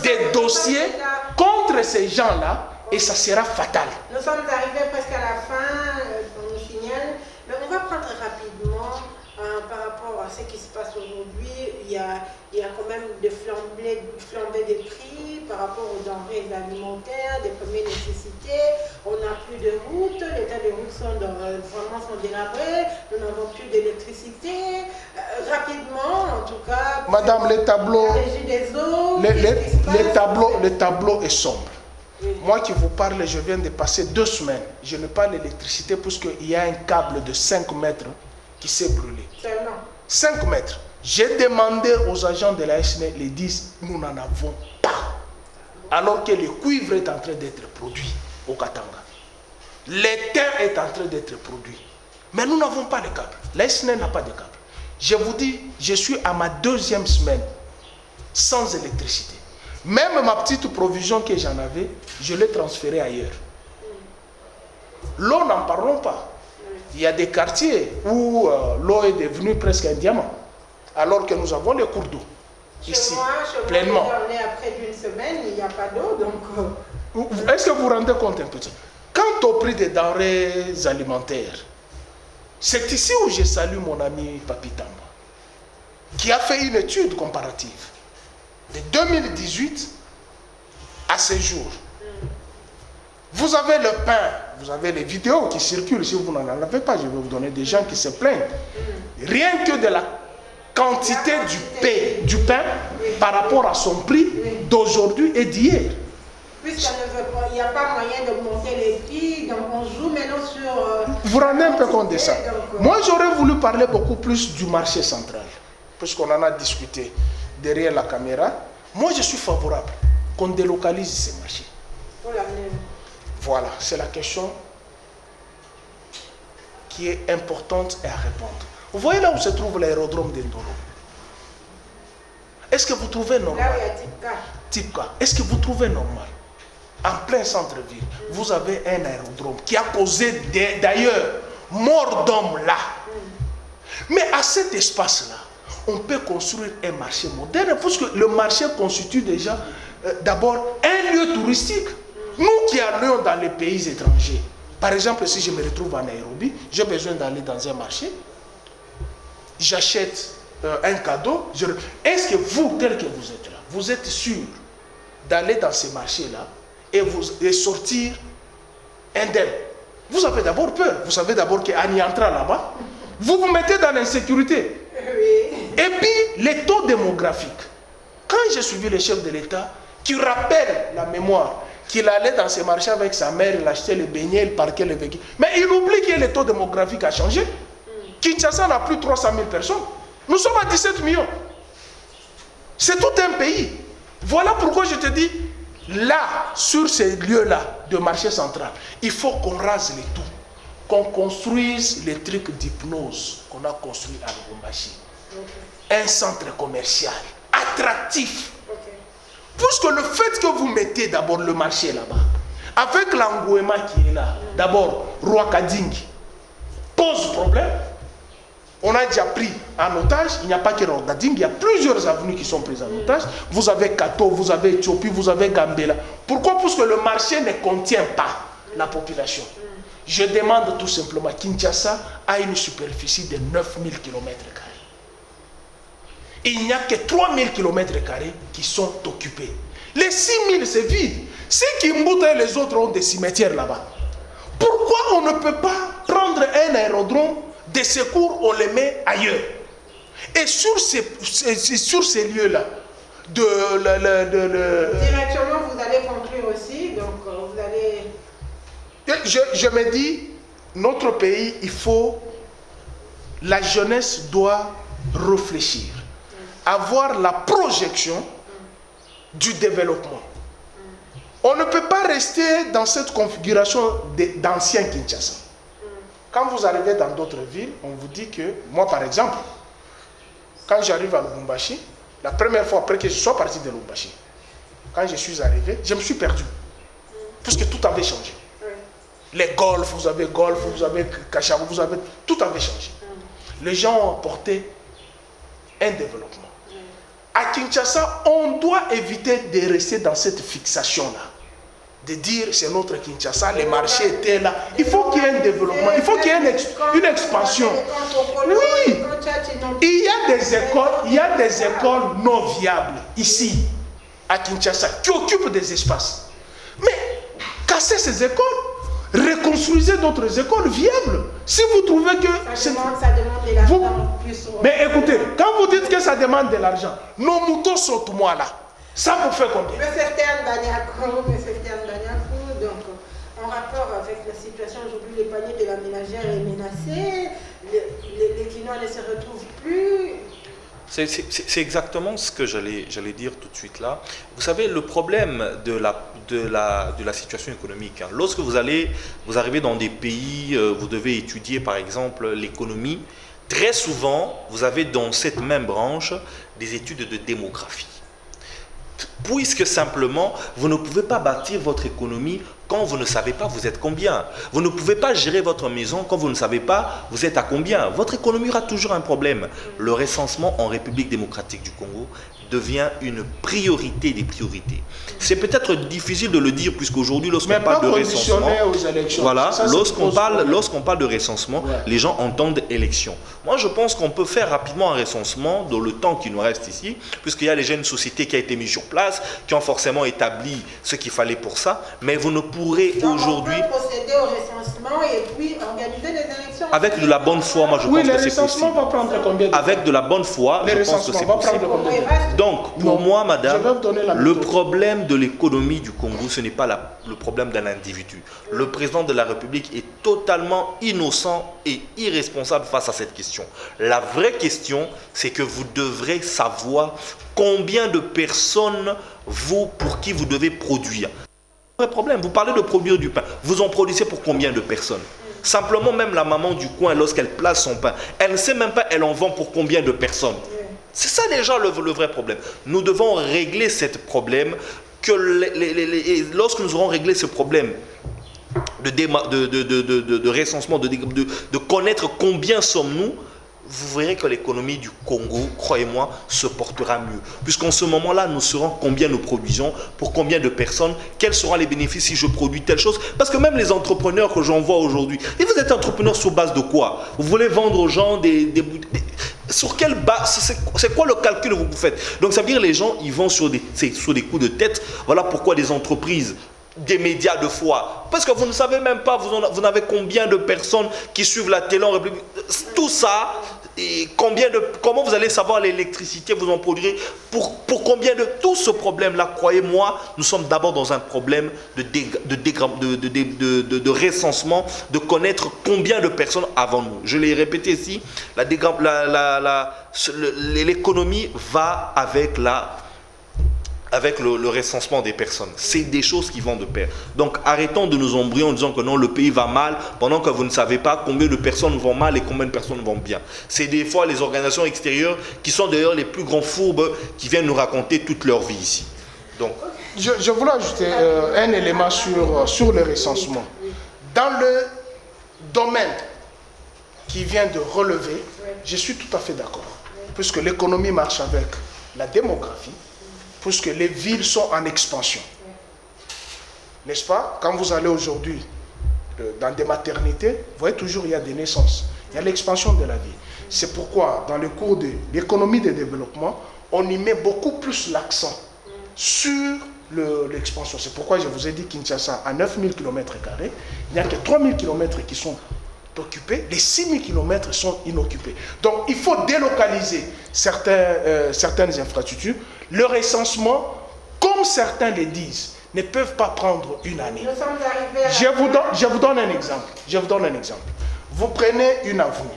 des dossiers contre ces gens-là et ça sera fatal. Nous sommes arrivés presque à la fin, on nous signale. Mais on va prendre rapidement par rapport à ce qui se passe aujourd'hui. Il y a quand même des flambées des prix par rapport aux denrées alimentaires, des premières nécessités. On n'a plus de routes, les tas de routes sont délabrées, nous n'avons plus d'électricité. Rapidement, en tout cas, madame, les tableaux, la régie des eaux, le tableau est sombre. Oui. Moi qui vous parle, je viens de passer 2 semaines. Je n'ai pas l'électricité puisqu'il y a un câble de 5 mètres qui s'est brûlé. Seulement 5 mètres. J'ai demandé aux agents de la SNE, ils disent, nous n'en avons pas. Alors que le cuivre est en train d'être produit au Katanga. L'étain est en train d'être produit. Mais nous n'avons pas de câble. La SNE n'a pas de câble. Je vous dis, je suis à ma 2e semaine sans électricité. Même ma petite provision que j'en avais, je l'ai transférée ailleurs. L'eau, n'en parlons pas. Il y a des quartiers où l'eau est devenue presque un diamant, alors que nous avons les cours d'eau. Ici, pleinement. Après d'une semaine, il n'y a pas d'eau, donc... Est-ce que vous vous rendez compte un petit? Quant au prix des denrées alimentaires, c'est ici où je salue mon ami Papi Tamba, qui a fait une étude comparative. De 2018 à ce jour, Vous avez le pain, vous avez les vidéos qui circulent. Si vous n'en avez pas, je vais vous donner des gens qui se plaignent. Rien que de la quantité du pain par rapport à son prix d'aujourd'hui et d'hier. Puisqu'on ne veut pas, il n'y a pas moyen de monter les prix, donc on joue maintenant sur... Vous rendez un peu compte de ça. Moi, j'aurais voulu parler beaucoup plus du marché central, puisqu'on en a discuté derrière la caméra. Moi, je suis favorable qu'on délocalise ces marchés. Voilà, c'est la question qui est importante à répondre. Vous voyez là où se trouve l'aérodrome d'Indolo? Est-ce que vous trouvez normal? Là où il y a Tipka. Tipka. Est-ce que vous trouvez normal? En plein centre-ville, vous avez un aérodrome qui a causé d'ailleurs mort d'hommes là. Mais à cet espace-là, on peut construire un marché moderne, parce que le marché constitue déjà d'abord un lieu touristique. Nous qui allons dans les pays étrangers, par exemple, si je me retrouve en Nairobi, j'ai besoin d'aller dans un marché, j'achète un cadeau. Est-ce que vous, tel que vous êtes là, vous êtes sûr d'aller dans ces marchés-là et sortir indemne? Vous avez d'abord peur. Vous savez d'abord qu'en y entrant là-bas, vous vous mettez dans l'insécurité. Et puis, les taux démographiques. Quand j'ai suivi le chef de l'État, qui rappelle la mémoire, qu'il allait dans ces marchés avec sa mère, il achetait les beignets, il parquait les véhicules. Mais il oublie que le taux démographique a changé. Kinshasa n'a plus 300 000 personnes. Nous sommes à 17 millions. C'est tout un pays. Voilà pourquoi je te dis, là, sur ces lieux-là de marché central, il faut qu'on rase les tout, qu'on construise les trucs d'hypnose qu'on a construits à Lubumbashi. Un centre commercial attractif. Puisque le fait que vous mettez d'abord le marché là-bas, avec l'engouement qui est là, d'abord, Roi Kading pose problème. On a déjà pris en otage, il n'y a pas que Roi Kading, il y a plusieurs avenues qui sont prises en otage. Vous avez Kato, vous avez Éthiopie, vous avez Gambela. Pourquoi? Parce que le marché ne contient pas la population. Je demande tout simplement, Kinshasa a une superficie de 9000 km². Il n'y a que 3000 km² qui sont occupés. Les 6000, c'est vide. Si Kimbuta et les autres ont des cimetières là-bas, pourquoi on ne peut pas prendre un aérodrome de secours, on les met ailleurs? Et sur ces lieux-là, directement, vous allez conclure aussi, donc vous allez... Je me dis, notre pays, la jeunesse doit réfléchir, avoir la projection du développement. On ne peut pas rester dans cette configuration d'ancien Kinshasa. Quand vous arrivez dans d'autres villes, on vous dit que, moi par exemple, quand j'arrive à Lubumbashi, la première fois après que je sois parti de Lubumbashi, quand je suis arrivé, je me suis perdu. Parce que tout avait changé. Les golfs, vous avez Kachagou, tout avait changé. Les gens ont apporté un développement. À Kinshasa, on doit éviter de rester dans cette fixation-là. De dire c'est notre Kinshasa, les marchés étaient là. Il faut qu'il y ait un développement, il faut qu'il y ait une expansion. Oui, il y a des écoles non viables ici, à Kinshasa, qui occupent des espaces. Mais cassez ces écoles, reconstruisez d'autres écoles viables. Si vous trouvez que... Ça demande de l'argent plus. Mais écoutez, quand vous dites que ça demande de l'argent, nos moutons sont moi là. Ça vous fait combien? Monsieur Stern Banyako, donc en rapport avec la situation aujourd'hui, le panier de la ménagère est menacé, les Quinois ne se retrouvent plus. C'est exactement ce que j'allais dire tout de suite là. Vous savez, le problème de la situation économique, hein, lorsque vous arrivez dans des pays, vous devez étudier par exemple l'économie, très souvent, vous avez dans cette même branche des études de démographie. Puisque simplement, vous ne pouvez pas bâtir votre économie quand vous ne savez pas vous êtes combien. Vous ne pouvez pas gérer votre maison quand vous ne savez pas vous êtes à combien. Votre économie aura toujours un problème. Le recensement en République démocratique du Congo devient une priorité des priorités. C'est peut-être difficile de le dire puisqu'aujourd'hui, lorsqu'on parle de recensement, voilà, lorsqu'on parle de recensement, les gens entendent élection. Moi, je pense qu'on peut faire rapidement un recensement dans le temps qui nous reste ici, puisqu'il y a déjà une société qui a été mise sur place, qui ont forcément établi ce qu'il fallait pour ça, mais vous ne pourrez aujourd'hui... On peut procéder au recensement et puis organiser les élections. Avec de la bonne foi, moi je pense que c'est possible. Va prendre combien de Avec de la bonne foi, je pense que c'est possible. Donc, pour moi, madame, le problème de l'économie du Congo, ce n'est pas le problème d'un individu. Le président de la République est totalement innocent et irresponsable face à cette question. La vraie question, c'est que vous devrez savoir combien de personnes pour qui vous devez produire. Vrai problème, vous parlez de produire du pain. Vous en produisez pour combien de personnes? Simplement, même la maman du coin, lorsqu'elle place son pain, elle ne sait même pas elle en vend pour combien de personnes. C'est ça déjà le vrai problème. Nous devons régler ce problème. Lorsque nous aurons réglé ce problème de recensement, de connaître combien sommes-nous, vous verrez que l'économie du Congo, croyez-moi, se portera mieux. Puisqu'en ce moment-là, nous saurons combien nous produisons, pour combien de personnes, quels seront les bénéfices si je produis telle chose. Parce que même les entrepreneurs que j'en vois aujourd'hui, et vous êtes entrepreneur sur base de quoi? Vous voulez vendre aux gens sur quelle base? C'est quoi le calcul que vous faites? Donc ça veut dire que les gens, ils vont sur des coups de tête. Voilà pourquoi des entreprises, des médias de foi, parce que vous ne savez même pas, vous avez combien de personnes qui suivent la télé en République, tout ça, et comment vous allez savoir l'électricité vous en produirez, pour combien de tout ce problème-là, croyez-moi, nous sommes d'abord dans un problème de recensement, de connaître combien de personnes avons-nous. Je l'ai répété ici, l'économie va avec le recensement des personnes. C'est des choses qui vont de pair. Donc arrêtons de nous embrouiller en disant que non, le pays va mal, pendant que vous ne savez pas combien de personnes vont mal et combien de personnes vont bien. C'est des fois les organisations extérieures qui sont d'ailleurs les plus grands fourbes qui viennent nous raconter toute leur vie ici. Donc, je voulais ajouter un élément sur le recensement. Dans le domaine qui vient de relever, je suis tout à fait d'accord. Puisque l'économie marche avec la démographie, puisque les villes sont en expansion. N'est-ce pas? Quand vous allez aujourd'hui dans des maternités, vous voyez toujours il y a des naissances. Il y a l'expansion de la ville. C'est pourquoi, dans le cours de l'économie de développement, on y met beaucoup plus l'accent sur l'expansion. C'est pourquoi je vous ai dit Kinshasa, à 9000 km², il n'y a que 3000 km qui sont occupés, les 6000 km sont inoccupés. Donc, il faut délocaliser certaines infrastructures. Le recensement, comme certains le disent, ne peuvent pas prendre une année. Je vous donne un exemple. Vous prenez une avenue.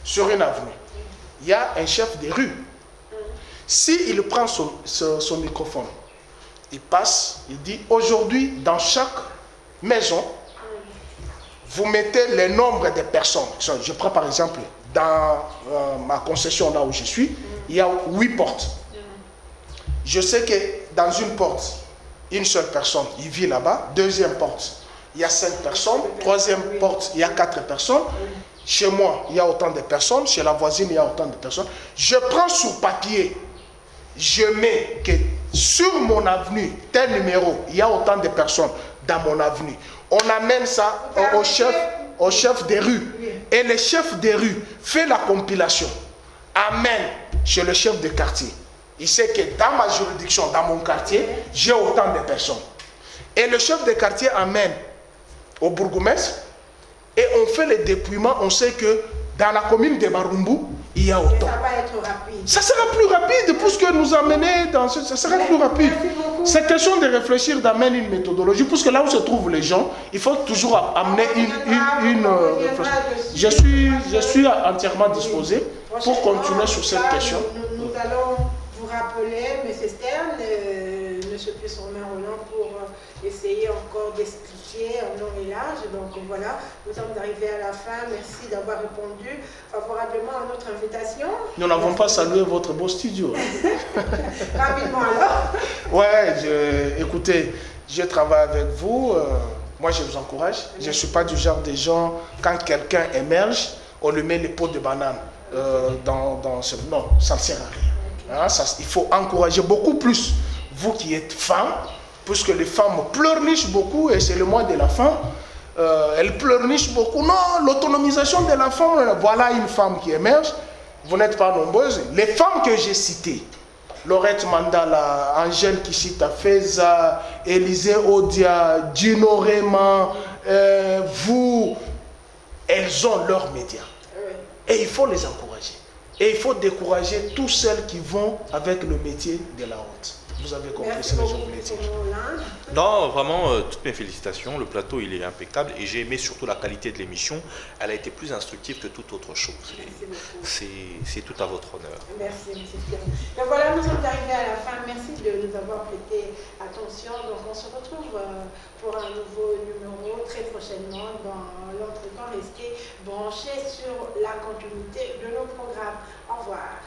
Sur une avenue, il y a un chef de rue. S'il prend son microphone, il passe, il dit, aujourd'hui, dans chaque maison, vous mettez le nombre de personnes. Je prends par exemple, dans ma concession là où je suis, il y a 8 portes. Je sais que dans une porte, une seule personne, il vit là-bas. Deuxième porte, il y a 5 personnes. Troisième porte, il y a 4 personnes. Chez moi, il y a autant de personnes. Chez la voisine, il y a autant de personnes. Je prends sur papier, je mets que sur mon avenue, tel numéro, il y a autant de personnes dans mon avenue. On amène ça au chef des rues. Et le chef des rues fait la compilation. Amène chez le chef de quartier. Il sait que dans ma juridiction, dans mon quartier, j'ai autant de personnes. Et le chef de quartier amène au bourgmestre et on fait le dépouillement. On sait que dans la commune de Barumbu, il y a autant. Ça va être rapide. Ça sera plus rapide puisque nous amener dans ce... Ça sera plus rapide. C'est question de réfléchir, d'amener une méthodologie. Puisque là où se trouvent les gens, il faut toujours amener une réflexion. Je suis entièrement disposé pour continuer sur cette question. Nous allons vous rappeler, M. Stern, M. Puissant-Romain Roland, pour essayer encore d'expliquer en long et large. Donc voilà, nous sommes arrivés à la fin. Merci d'avoir répondu favorablement à notre invitation. Nous n'avons pas salué votre beau studio. Rapidement alors. Ouais, écoutez, je travaille avec vous. Moi, je vous encourage. Je ne suis pas du genre de gens, quand quelqu'un émerge, on lui met les pots de banane dans ce... Non, ça ne sert à rien. Hein, ça, il faut encourager beaucoup plus. Vous qui êtes femmes, puisque les femmes pleurnichent beaucoup, et c'est le mois de la femme, elles pleurnichent beaucoup. Non, l'autonomisation de la femme, voilà une femme qui émerge. Vous n'êtes pas nombreuses. Les femmes que j'ai citées, Laurette Mandala, Angèle Kishita Feza, Élisée Odia, Gino Réman, vous, elles ont leurs médias. Et il faut les encourager. Et il faut décourager tous celles qui vont avec le métier de la honte. Vous avez compris ce que je voulais dire. Non, vraiment, toutes mes félicitations. Le plateau, il est impeccable. Et j'ai aimé surtout la qualité de l'émission. Elle a été plus instructive que toute autre chose. C'est tout à votre honneur. Merci, M. Pierre. Donc voilà, nous sommes arrivés à la fin. Merci de nous avoir prêté attention. Donc on se retrouve pour un nouveau numéro très prochainement. Dans l'entretemps, restez branchés sur la continuité de nos programmes. Au revoir.